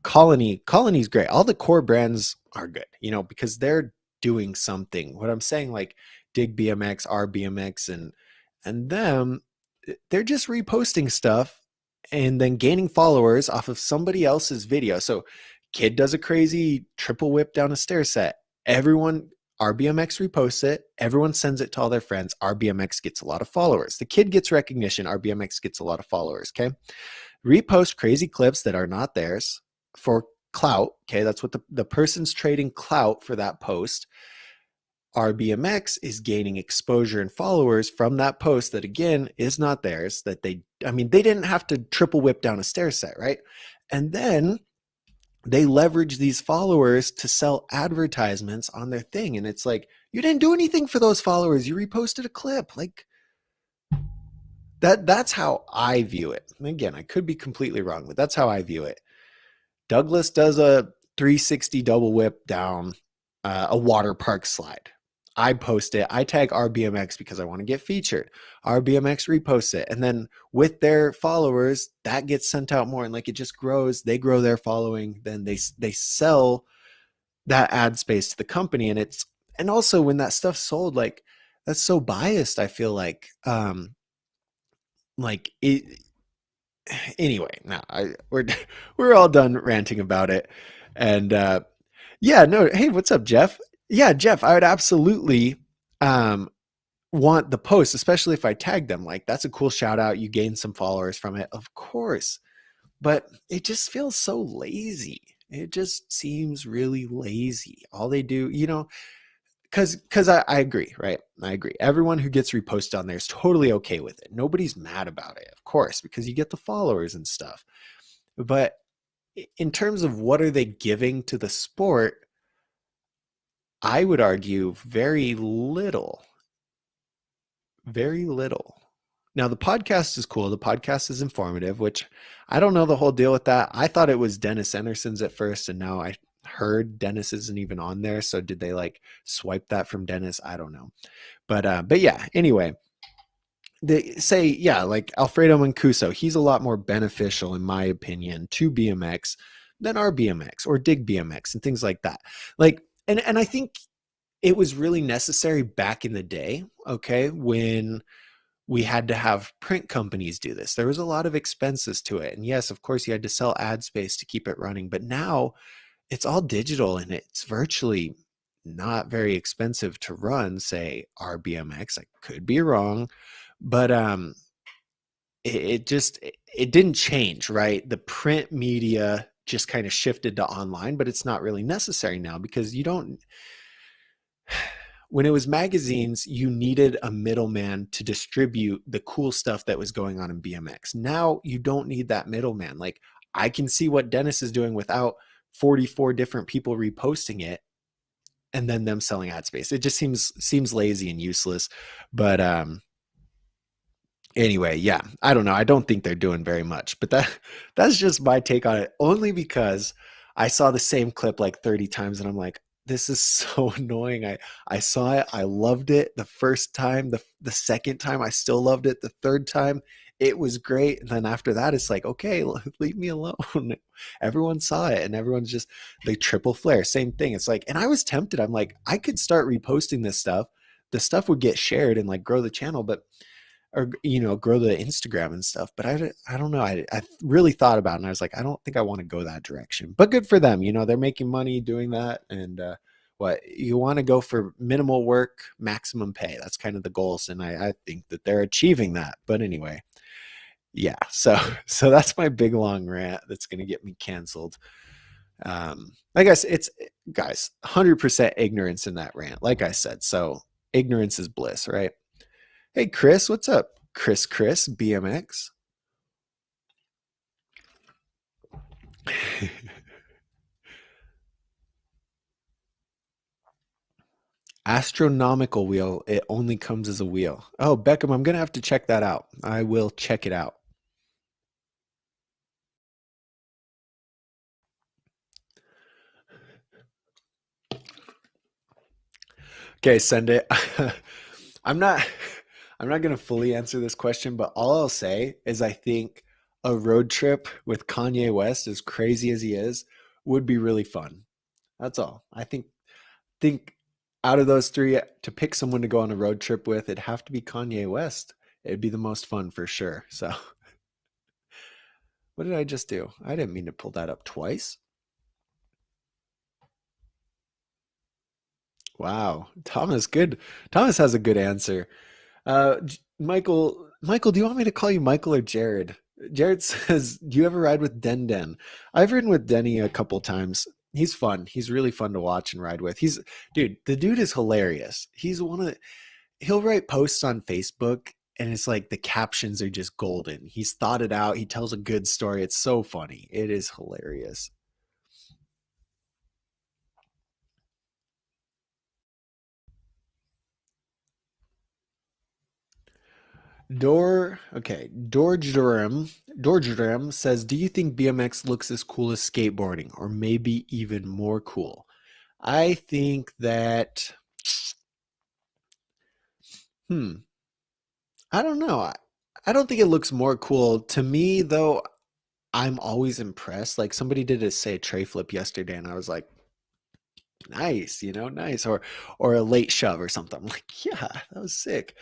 Colony's great. All the core brands are good, because they're doing something. What I'm saying, like Dig BMX, RBMX, and them, they're just reposting stuff and then gaining followers off of somebody else's video. So kid does a crazy triple whip down a stair set. Everyone RBMX reposts it. Everyone sends it to all their friends. RBMX gets a lot of followers. The kid gets recognition. RBMX gets a lot of followers. Okay. Repost crazy clips that are not theirs for clout. Okay. That's what the person's trading clout for that post. RBMX is gaining exposure and followers from that post that again is not theirs, that they didn't have to triple whip down a stair set, right? And then they leverage these followers to sell advertisements on their thing. And it's like, you didn't do anything for those followers. You reposted a clip. Like that's how I view it. And again, I could be completely wrong, but that's how I view it. Douglas does a 360 double whip down a water park slide. I post it. I tag RBMX because I want to get featured. RBMX reposts it. And then with their followers, that gets sent out more. And like it just grows. They grow their following. Then they sell that ad space to the company. And also when that stuff's sold, like that's so biased, I feel like it anyway. Now we're all done ranting about it. And yeah, no, hey, what's up, Jeff? Yeah, Jeff, I would absolutely want the post, especially if I tag them. Like, that's a cool shout out. You gain some followers from it, of course. But it just feels so lazy. It just seems really lazy. All they do, because I agree, right? I agree. Everyone who gets reposted on there is totally okay with it. Nobody's mad about it, of course, because you get the followers and stuff. But in terms of what are they giving to the sport, I would argue very little. Very little. Now, the podcast is cool. The podcast is informative, which I don't know the whole deal with that. I thought it was Dennis Enderson's at first, and now I heard Dennis isn't even on there. So did they like swipe that from Dennis? I don't know. But yeah, anyway, they say, yeah, like Alfredo Mancuso, he's a lot more beneficial, in my opinion, to BMX than RBMX or Dig BMX and things like that. Like, and I think it was really necessary back in the day, okay, when we had to have print companies do this. There was a lot of expenses to it. And yes, of course, you had to sell ad space to keep it running. But now it's all digital and it's virtually not very expensive to run, say, RBMX. I could be wrong, but it didn't change, right? The print media just kind of shifted to online, but it's not really necessary now because you don't. When it was magazines, you needed a middleman to distribute the cool stuff that was going on in BMX. Now you don't need that middleman. Like I can see what Dennis is doing without 44 different people reposting it and then them selling ad space. It just seems lazy and useless. But anyway, yeah, I don't know. I don't think they're doing very much, but that's just my take on it, only because I saw the same clip like 30 times and I'm like, this is so annoying. I saw it. I loved it the first time. The second time, I still loved it. The third time, it was great. And then after that, it's like, okay, leave me alone. Everyone saw it and everyone's just, they triple flare. Same thing. It's like, and I was tempted. I'm like, I could start reposting this stuff. The stuff would get shared and like grow the channel, or grow the Instagram and stuff. But I don't know. I really thought about it and I was like, I don't think I want to go that direction, but good for them. They're making money doing that and what you want to go for: minimal work, maximum pay. That's kind of the goals, and I think that they're achieving that. But anyway, yeah. So that's my big long rant that's going to get me canceled. I guess it's, guys, 100% ignorance in that rant, like I said. So ignorance is bliss, right? Hey, Chris, what's up? Chris, BMX. Astronomical wheel. It only comes as a wheel. Oh, Beckham, I'm going to have to check that out. I will check it out. Okay, send it. I'm not I'm not going to fully answer this question, but all I'll say is I think a road trip with Kanye West, as crazy as he is, would be really fun. That's all. I think out of those three, to pick someone to go on a road trip with, it'd have to be Kanye West. It'd be the most fun for sure. So, what did I just do? I didn't mean to pull that up twice. Wow. Thomas, good. Thomas has a good answer. Michael, do you want me to call you Michael or Jared? Jared says, "Do you ever ride with Den Den?" I've ridden with Denny a couple times. He's fun. He's really fun to watch and ride with. The dude is hilarious. He's one of the, he'll write posts on Facebook and it's like the captions are just golden. He's thought it out. He tells a good story. It's so funny. It is hilarious. Dorjurem says, "Do you think BMX looks as cool as skateboarding, or maybe even more cool?" I think that, hmm, I don't know. I don't think it looks more cool to me, though. I'm always impressed. Like, somebody did say a tray flip yesterday, and I was like, nice, nice, or a late shove or something. I'm like, yeah, that was sick.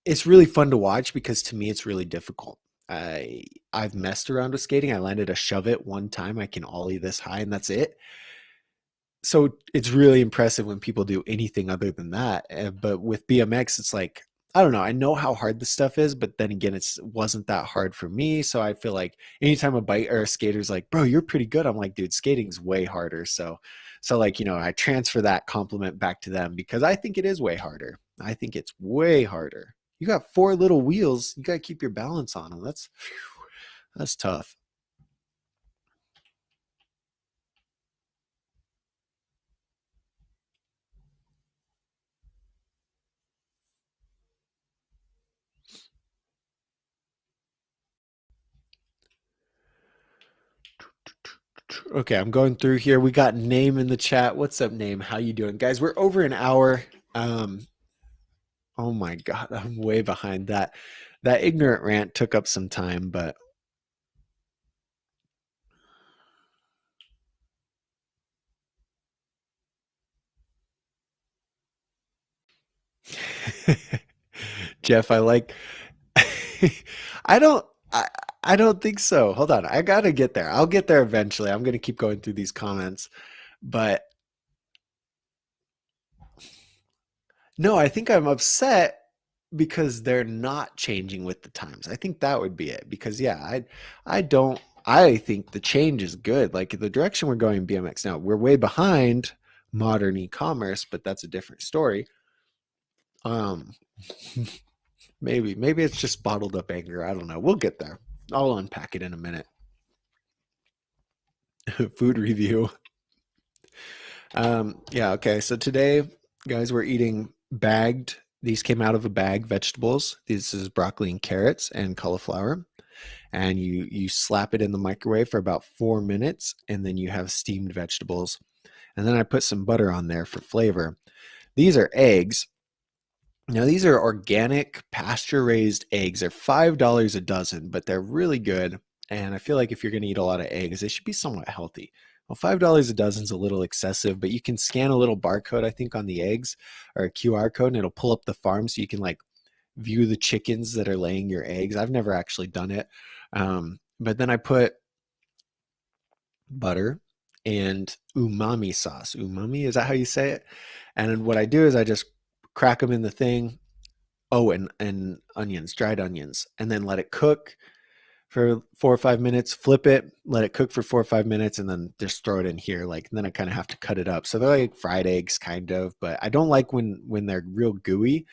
It's really fun to watch because to me it's really difficult. I've messed around with skating. I landed a shove it one time. I can ollie this high, and that's it. So it's really impressive when people do anything other than that. But with BMX, it's like, I don't know. I know how hard the stuff is, but then again, it wasn't that hard for me. So I feel like anytime a bike or a skater's like, "Bro, you're pretty good," I'm like, "Dude, skating's way harder." So like, I transfer that compliment back to them because I think it is way harder. I think it's way harder. You got four little wheels. You got to keep your balance on them. That's tough. Okay, I'm going through here. We got Name in the chat. What's up, Name? How you doing, guys? We're over an hour. Um, oh my God, I'm way behind that. That ignorant rant took up some time, but Jeff, I like. I don't. I don't think so. Hold on, I gotta get there. I'll get there eventually. I'm gonna keep going through these comments, but no, I think I'm upset because they're not changing with the times. I think that would be it. Because yeah, I don't I think the change is good. Like the direction we're going in BMX now, we're way behind modern e-commerce, but that's a different story. Um maybe it's just bottled up anger. I don't know. We'll get there. I'll unpack it in a minute. Food review. Yeah, okay. So today, guys, we're eating bagged. These came out of a bag vegetables. This is broccoli and carrots and cauliflower. And you slap it in the microwave for about 4 minutes, and then you have steamed vegetables. And then I put some butter on there for flavor. These are eggs. Now these are organic pasture raised eggs. They're $5 a dozen, but they're really good. And I feel like if you're going to eat a lot of eggs, they should be somewhat healthy. Well, $5 a dozen is a little excessive, but you can scan a little barcode, I think, on the eggs, or a QR code, and it'll pull up the farm so you can like view the chickens that are laying your eggs. I've never actually done it. But then I put butter and umami sauce. Umami, is that how you say it? And then what I do is I just crack them in the thing. Oh, and onions, dried onions, and then let it cook for 4 or 5 minutes, flip it, let it cook for 4 or 5 minutes, and then just throw it in here. Like, and then I kind of have to cut it up. So they're like fried eggs, kind of, but I don't like when they're real gooey.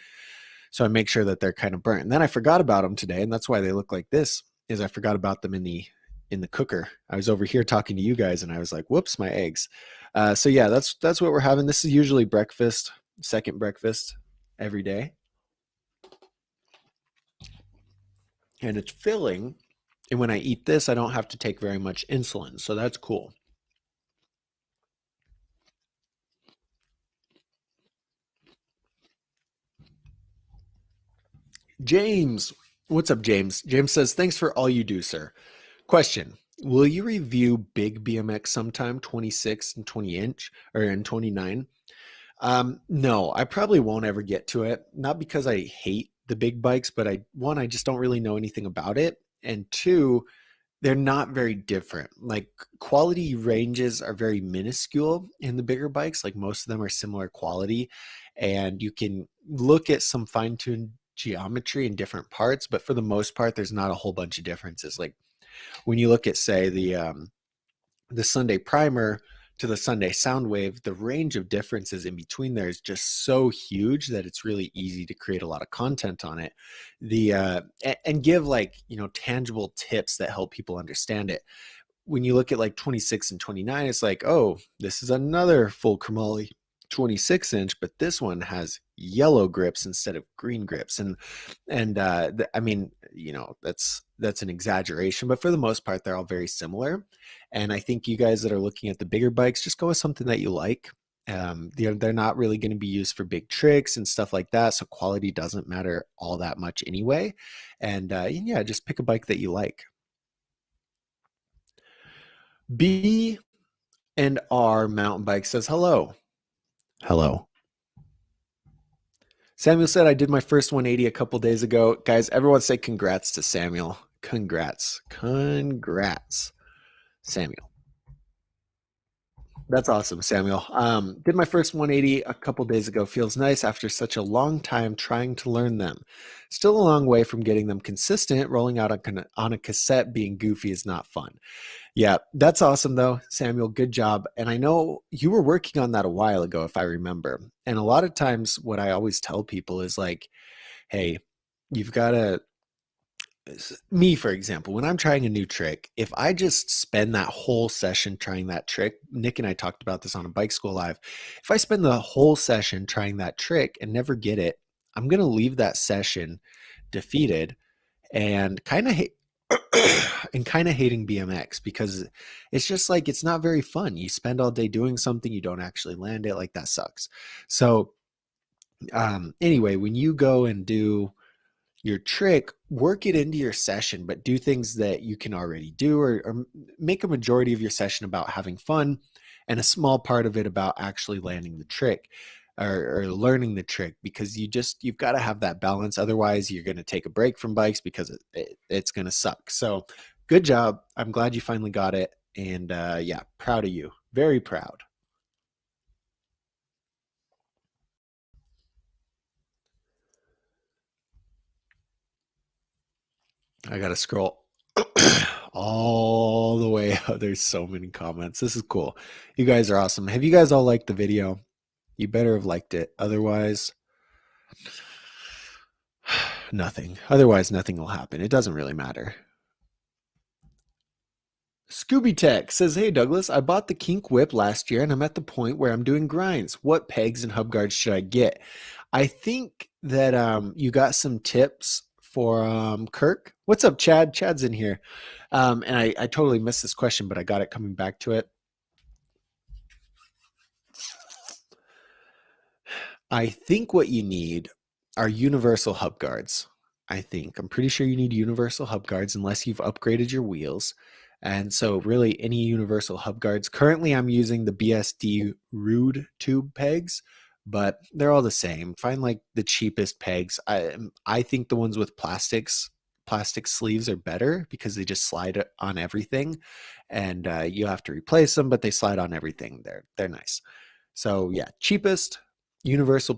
So I make sure that they're kind of burnt. And then I forgot about them today, and that's why they look like this, is I forgot about them in the cooker. I was over here talking to you guys, and I was like, whoops, my eggs. So yeah, that's what we're having. This is usually breakfast, second breakfast every day. And it's filling. And when I eat this, I don't have to take very much insulin. So that's cool. James. What's up, James? James says, thanks for all you do, sir. Question. Will you review big BMX sometime, 26 and 20 inch or in 29? No, I probably won't ever get to it. Not because I hate the big bikes, but I just don't really know anything about it. And two, they're not very different. Like, quality ranges are very minuscule in the bigger bikes. Like, most of them are similar quality, and you can look at some fine-tuned geometry in different parts, but for the most part, there's not a whole bunch of differences. Like, when you look at, say, the Sunday primer to the Sunday Soundwave, the range of differences in between there is just so huge that it's really easy to create a lot of content on it. And give, like, tangible tips that help people understand it. When you look at like 26 and 29, it's like, oh, this is another full chromoly 26 inch, but this one has yellow grips instead of green grips. I mean, that's an exaggeration, but for the most part, they're all very similar. And I think you guys that are looking at the bigger bikes, just go with something that you like. They're not really going to be used for big tricks and stuff like that, so quality doesn't matter all that much anyway. And yeah, just pick a bike that you like. B and R Mountain Bike says hello. Hello. Samuel said, I did my first 180 a couple days ago. Guys, everyone say congrats to Samuel. Congrats. Congrats, Samuel. That's awesome, Samuel. Did my first 180 a couple days ago. Feels nice after such a long time trying to learn them. Still a long way from getting them consistent. Rolling out on a cassette being goofy is not fun. Yeah, that's awesome though, Samuel. Good job. And I know you were working on that a while ago, if I remember. And a lot of times what I always tell people is like, hey, you've got to, me, for example, when I'm trying a new trick, if I just spend that whole session trying that trick, Nick and I talked about this on a Bike School Live. If I spend the whole session trying that trick and never get it, I'm going to leave that session defeated and kind of and kind of hating BMX, because it's just like, it's not very fun. You spend all day doing something, you don't actually land it. Like, that sucks. So anyway, when you go and do your trick, work it into your session, but do things that you can already do, or make a majority of your session about having fun and a small part of it about actually landing the trick, or learning the trick, because you've got to have that balance. Otherwise, you're going to take a break from bikes because it's going to suck. So good job. I'm glad you finally got it. And yeah, proud of you. Very proud. I got to scroll all the way up. There's so many comments. This is cool. You guys are awesome. Have you guys all liked the video? You better have liked it. Otherwise, nothing. Otherwise, nothing will happen. It doesn't really matter. Scooby Tech says, hey Douglas, I bought the Kink Whip last year and I'm at the point where I'm doing grinds. What pegs and hub guards should I get? I think that you got some tips for Kirk. What's up, Chad? Chad's in here. And I totally missed this question, but I got it coming back to it. I think what you need are universal hub guards. I'm pretty sure you need universal hub guards unless you've upgraded your wheels. And so really any universal hub guards. Currently I'm using the BSD Rude tube pegs, but they're all the same. Find like the cheapest pegs. I think the ones with plastics plastic sleeves are better because they just slide on everything, and you have to replace them, but they slide on everything. They're nice. So yeah, cheapest universal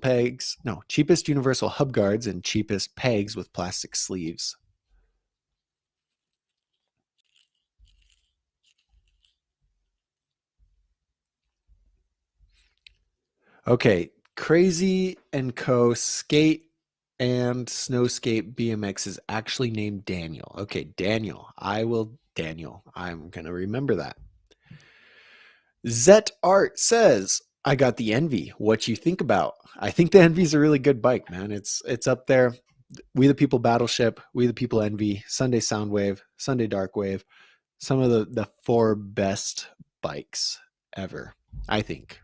hub guards and cheapest pegs with plastic sleeves. Okay, Crazy and Co. Skate and Snow Skate BMX is actually named Daniel. Okay, Daniel. I'm going to remember that. Zet Art says, I got the Envy. What you think about? I think the Envy is a really good bike, man. It's up there. We the People Battleship, We the People Envy, Sunday Soundwave, Sunday Darkwave. Some of the four best bikes ever, I think.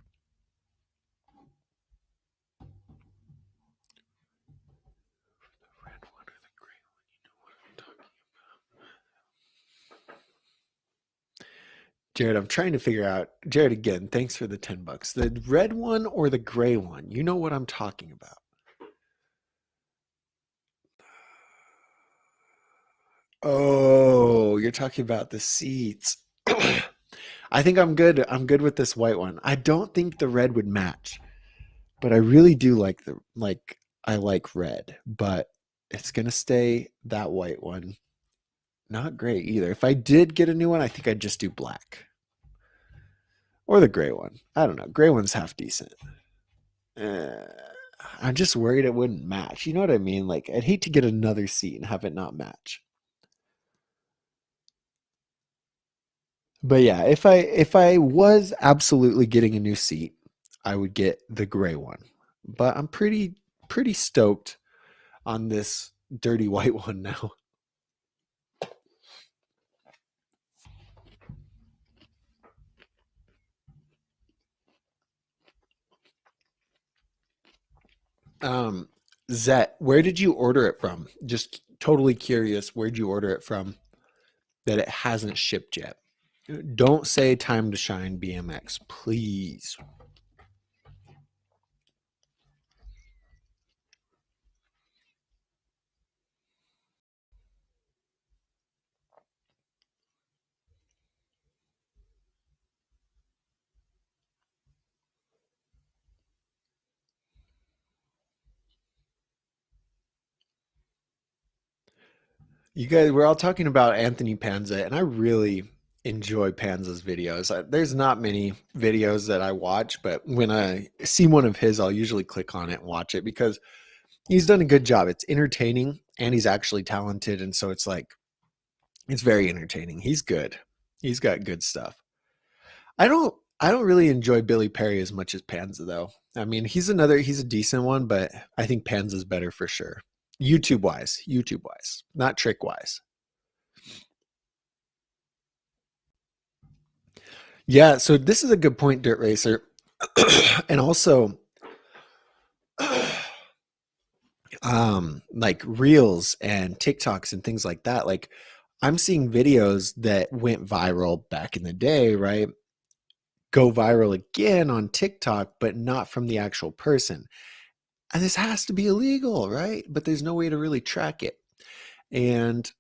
Jared, I'm trying to figure out. Jared, again, thanks for the $10. The red one or the gray one? You know what I'm talking about. Oh, you're talking about the seats. I think I'm good. I'm good with this white one. I don't think the red would match, but I really do like I like red, but it's gonna stay that white one. Not great either. If I did get a new one, I think I'd just do black or the gray one. I don't know. Gray one's half decent. Uh, I'm just worried it wouldn't match. You know what I mean? Like I'd hate to get another seat and have it not match. But yeah, if I was absolutely getting a new seat, I would get the gray one. But I'm pretty stoked on this dirty white one now. Um, Zet, where did you order it from? Just totally curious, where'd you order it from that it hasn't shipped yet? Don't say Time to Shine BMX, please. You guys, we're all talking about Anthony Panza, and I really enjoy Panza's videos. There's not many videos that I watch, but when I see one of his, I'll usually click on it and watch it because he's done a good job. It's entertaining and he's actually talented. And so it's like, it's very entertaining. He's good. He's got good stuff. I don't really enjoy Billy Perry as much as Panza though. I mean, he's a decent one, but I think Panza's better for sure. YouTube wise, not trick wise. Yeah, so this is a good point, Dirt Racer. And also like reels and TikToks and things like that. Like I'm seeing videos that went viral back in the day, right? Go viral again on TikTok, but not from the actual person. And this has to be illegal, right? But there's no way to really track it. And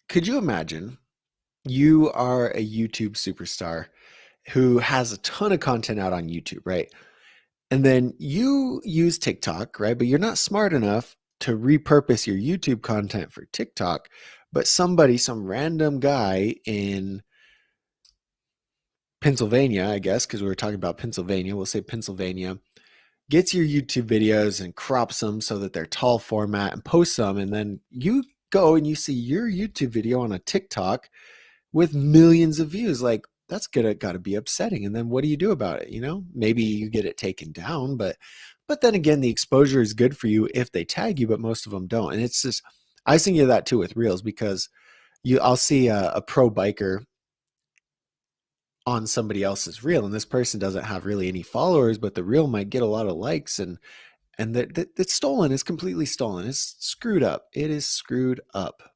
could you imagine you are a YouTube superstar who has a ton of content out on YouTube, right? And then you use TikTok, right? But you're not smart enough to repurpose your YouTube content for TikTok. But some random guy in Pennsylvania, I guess, because we were talking about Pennsylvania, we'll say Pennsylvania, gets your YouTube videos and crops them so that they're tall format and posts them. And then you go and you see your YouTube video on a TikTok with millions of views. Like, that's gotta be upsetting. And then what do you do about it? Maybe you get it taken down, but then again, the exposure is good for you if they tag you, but most of them don't. And it's just, I think of that too with reels because I'll see a pro biker on somebody else's reel, and this person doesn't have really any followers, but the reel might get a lot of likes, and that it's stolen. It's completely stolen. It's screwed up. It is screwed up.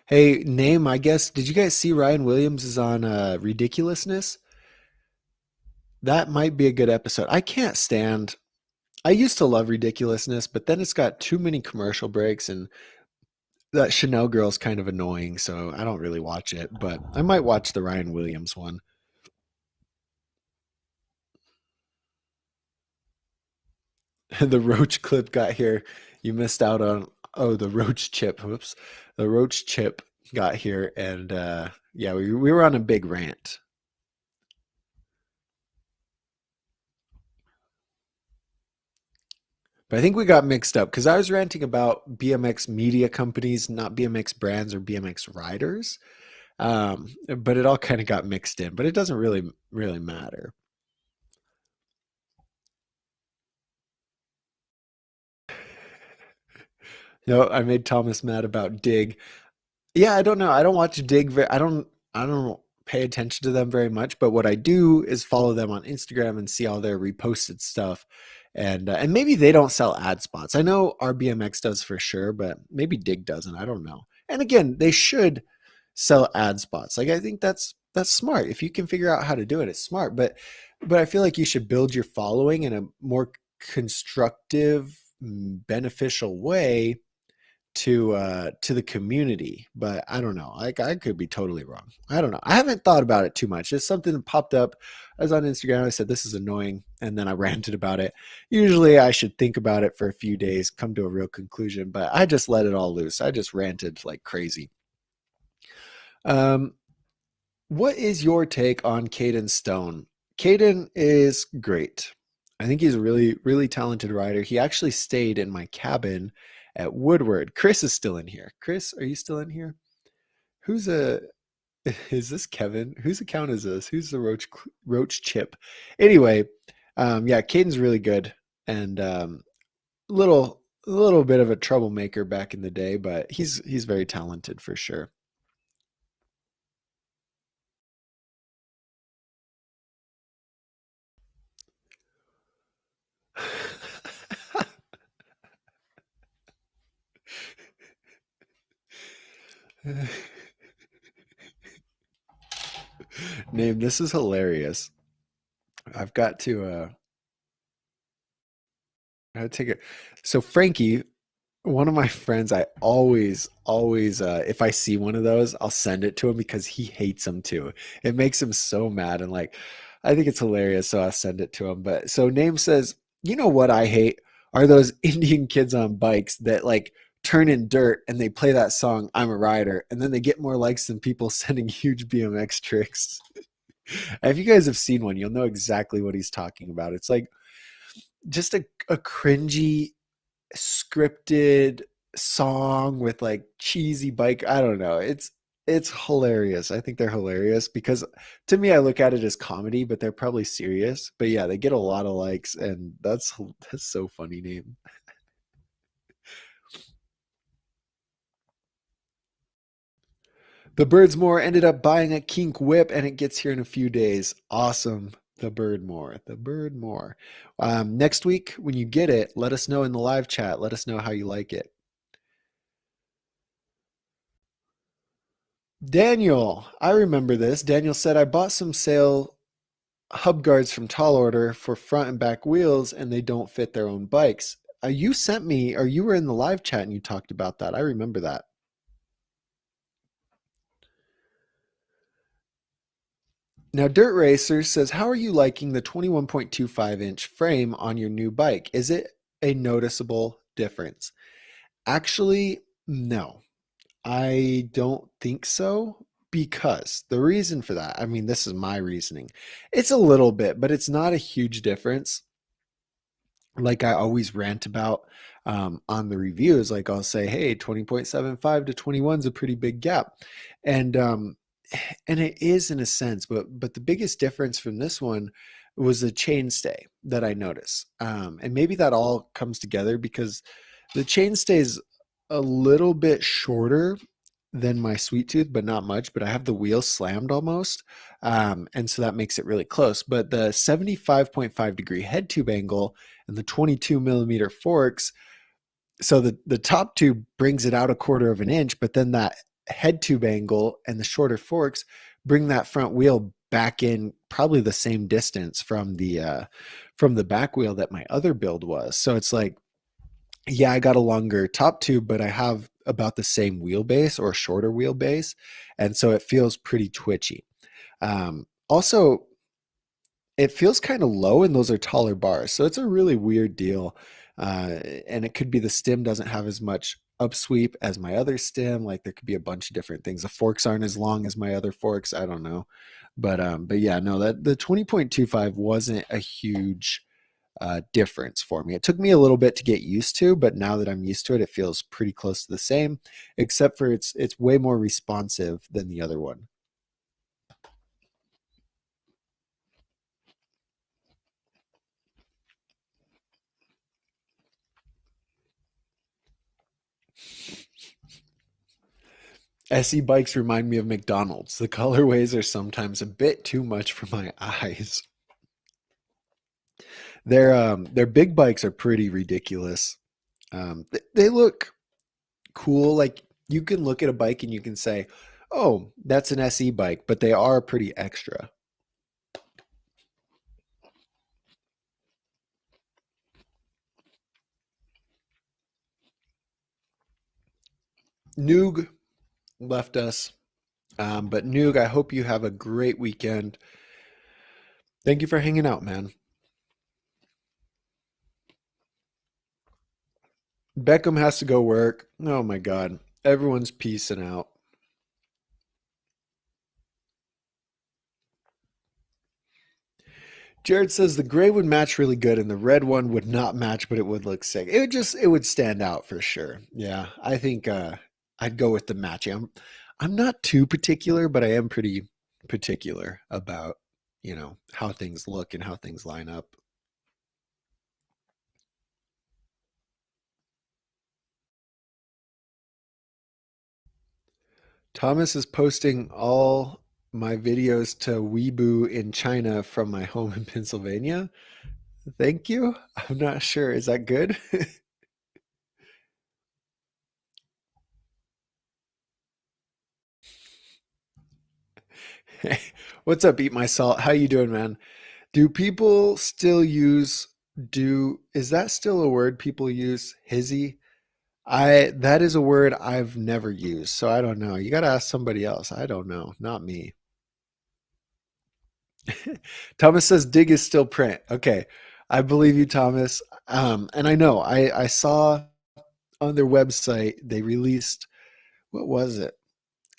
Hey, name, I guess, did you guys see Ryan Williams is on Ridiculousness? That might be a good episode. I can't stand. I used to love ridiculousness, but then it's got too many commercial breaks, and that Chanel girl's kind of annoying, so I don't really watch it. But I might watch the Ryan Williams one. The Roach clip got here. You missed out on. Oh, the Roach chip. Whoops, the Roach chip got here, and yeah, we were on a big rant. But I think we got mixed up because I was ranting about BMX media companies, not BMX brands or BMX riders. But it all kind of got mixed in. But it doesn't really matter. No, I made Thomas mad about Dig. Yeah, I don't know. I don't watch Dig. I don't pay attention to them very much. But what I do is follow them on Instagram and see all their reposted stuff. And maybe they don't sell ad spots. I know RBMX does for sure, but maybe Dig doesn't. I don't know. And again, they should sell ad spots. Like I think that's smart. If you can figure out how to do it, it's smart. But I feel like you should build your following in a more constructive, beneficial way to the community. But I don't know. Like I could be totally wrong. I don't know. I haven't thought about it too much. It's something that popped up. I was on Instagram. I said this is annoying, and then I ranted about it. Usually, I should think about it for a few days, come to a real conclusion. But I just let it all loose. I just ranted like crazy. Um, what is your take on Kaden Stone? Kaden is great. I think he's a really talented rider. He actually stayed in my cabin at Woodward. Chris is still in here. Chris, are you still in here? Who's a is this Kevin? Whose account is this? Who's the Roach chip? Anyway, yeah, Caden's really good and little bit of a troublemaker back in the day, but he's very talented for sure. Name, this is hilarious. I've got to I gotta take it. So Frankie, one of my friends, I always if I see one of those, I'll send it to him because he hates them too. It makes him so mad and like I think it's hilarious, so I'll send it to him. But so Name says, you know what I hate are those Indian kids on bikes that like turn in dirt and they play that song I'm a rider and then they get more likes than people sending huge BMX tricks. If you guys have seen one, you'll know exactly what he's talking about. It's like just a cringy scripted song with like cheesy bike. I don't know. It's hilarious. I think they're hilarious because to me, I look at it as comedy, but they're probably serious. But yeah, they get a lot of likes, and that's so funny. Name. The Birdsmore ended up buying a kink whip, and it gets here in a few days. Awesome. The Birdmore. The Birdmore. Next week, when you get it, let us know in the live chat. Let us know how you like it. Daniel, I remember this. Daniel said, I bought some sale hub guards from Tall Order for front and back wheels, and they don't fit their own bikes. You sent me, or you were in the live chat and you talked about that. I remember that. Now, Dirt Racer says, how are you liking the 21.25-inch frame on your new bike? Is it a noticeable difference? Actually, no. I don't think so because the reason for that, I mean, this is my reasoning. It's a little bit, but it's not a huge difference. Like I always rant about on the reviews, like I'll say, hey, 20.75 to 21 is a pretty big gap. And and it is in a sense, but the biggest difference from this one was the chainstay that I noticed. And maybe that all comes together because the chainstay is a little bit shorter than my sweet tooth, but not much. But I have the wheel slammed almost, and so that makes it really close. But the 75.5-degree head tube angle and the 22 millimeter forks, so the top tube brings it out a quarter of an inch, but then that head tube angle and the shorter forks bring that front wheel back in probably the same distance from the back wheel that my other build was. So it's like, yeah, I got a longer top tube, but I have about the same wheelbase or shorter wheelbase, and so it feels pretty twitchy. Also, it feels kind of low, and those are taller bars, so it's a really weird deal. And it could be the stem doesn't have as much upsweep as my other stem. Like there could be a bunch of different things. The forks aren't as long as my other forks. I don't know, but yeah, no, that the 20.25 wasn't a huge difference for me. It took me a little bit to get used to, but now that I'm used to it, it feels pretty close to the same, except for it's way more responsive than the other one. SE bikes remind me of McDonald's. The colorways are sometimes a bit too much for my eyes. Their big bikes are pretty ridiculous. They look cool. Like you can look at a bike and you can say, "Oh, that's an SE bike," but they are pretty extra. Noog left us, but Noog, I hope you have a great weekend. Thank you for hanging out, man. Beckham has to go work. Oh my God. Everyone's peacing out. Jared says the gray would match really good and the red one would not match, but it would look sick. It would stand out for sure. Yeah. I think I'd go with the matching. I'm not too particular, but I am pretty particular about, how things look and how things line up. Thomas is posting all my videos to Weibo in China from my home in Pennsylvania. Thank you. I'm not sure. Is that good? Hey, what's up, Eat My Salt? How you doing, man? Do people still use do is that still a word people use? Hizzy? I that is a word I've never used, so I don't know. You got to ask somebody else. I don't know, not me. Thomas says dig is still print. Okay. I believe you, Thomas. And I know I saw on their website they released, what was it?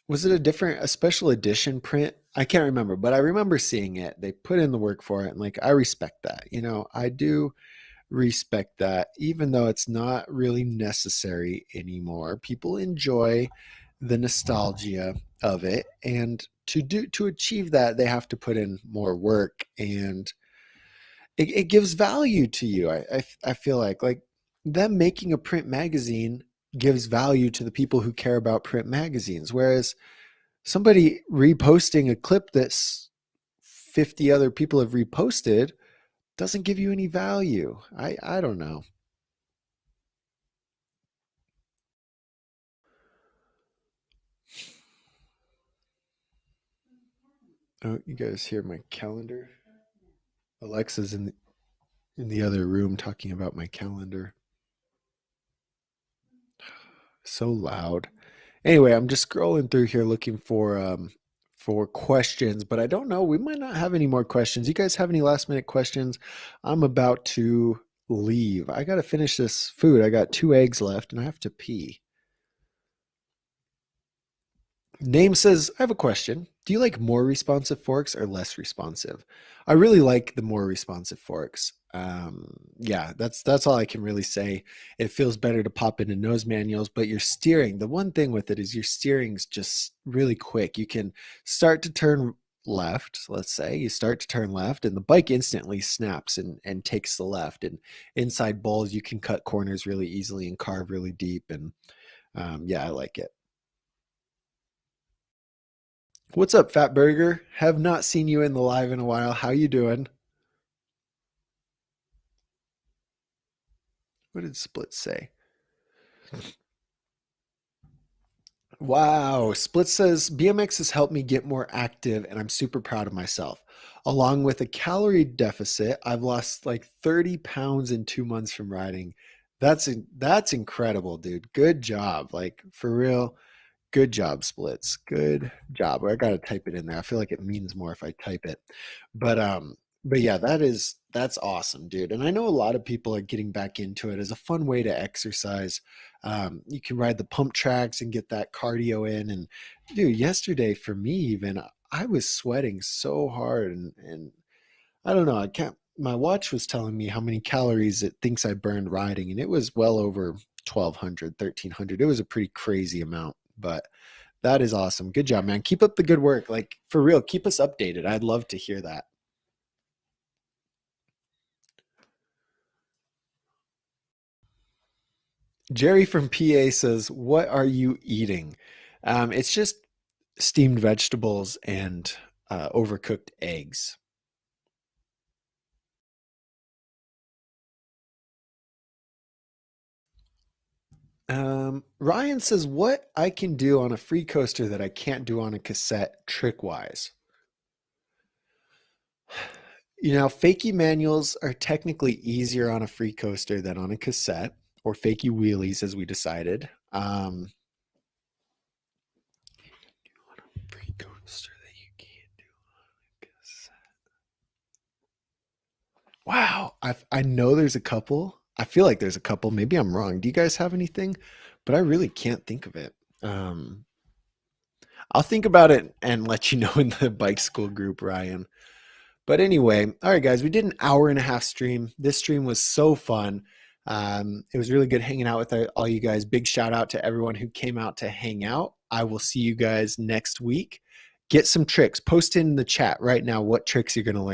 Was it a special edition print? I can't remember, but I remember seeing it. They put in the work for it, and like I respect that. I do respect that, even though it's not really necessary anymore. People enjoy the nostalgia of it, and to achieve that, they have to put in more work, and it gives value to you. I feel like them making a print magazine gives value to the people who care about print magazines, whereas somebody reposting a clip that's 50 other people have reposted doesn't give you any value. I don't know. Oh, you guys hear my calendar? Alexa's in the other room talking about my calendar. So loud. Anyway, I'm just scrolling through here looking for questions, but I don't know. We might not have any more questions. You guys have any last minute questions? I'm about to leave. I got to finish this food. I got 2 eggs left and I have to pee. Name says, I have a question. Do you like more responsive forks or less responsive? I really like the more responsive forks. Yeah, that's all I can really say. It feels better to pop into nose manuals, but your steering, the one thing with it is your steering's just really quick. You can start to turn left, let's say. You start to turn left and the bike instantly snaps and takes the left. And inside bowls, you can cut corners really easily and carve really deep. And yeah, I like it. What's up, Fat Burger? Have not seen you in the live in a while. How you doing? What did Split say? Wow. Split says BMX has helped me get more active and I'm super proud of myself. Along with a calorie deficit, I've lost like 30 pounds in 2 months from riding. That's incredible, dude. Good job. Like for real. Good job, Splits. Good job. I gotta type it in there. I feel like it means more if I type it. But yeah, that's awesome, dude. And I know a lot of people are getting back into it as a fun way to exercise. You can ride the pump tracks and get that cardio in. And dude, yesterday for me even, I was sweating so hard and I don't know, I can't my watch was telling me how many calories it thinks I burned riding, and it was well over 1,200, 1,300. It was a pretty crazy amount, but that is awesome. Good job, man. Keep up the good work. Like for real, keep us updated. I'd love to hear that. Jerry from PA says, "What are you eating?" It's just steamed vegetables and overcooked eggs. Ryan says, "What I can do on a free coaster that I can't do on a cassette trick wise." You know, fakie manuals are technically easier on a free coaster than on a cassette, or fakie wheelies, as we decided. Free coaster that you can't do on a cassette. Wow, I know there's a couple. I feel like there's a couple. Maybe I'm wrong. Do you guys have anything? But I really can't think of it. I'll think about it and let you know in the bike school group, Ryan. But anyway, all right, guys, we did an hour and a half stream. This stream was so fun. It was really good hanging out with all you guys. Big shout out to everyone who came out to hang out. I will see you guys next week. Get some tricks. Post in the chat right now what tricks you're going to learn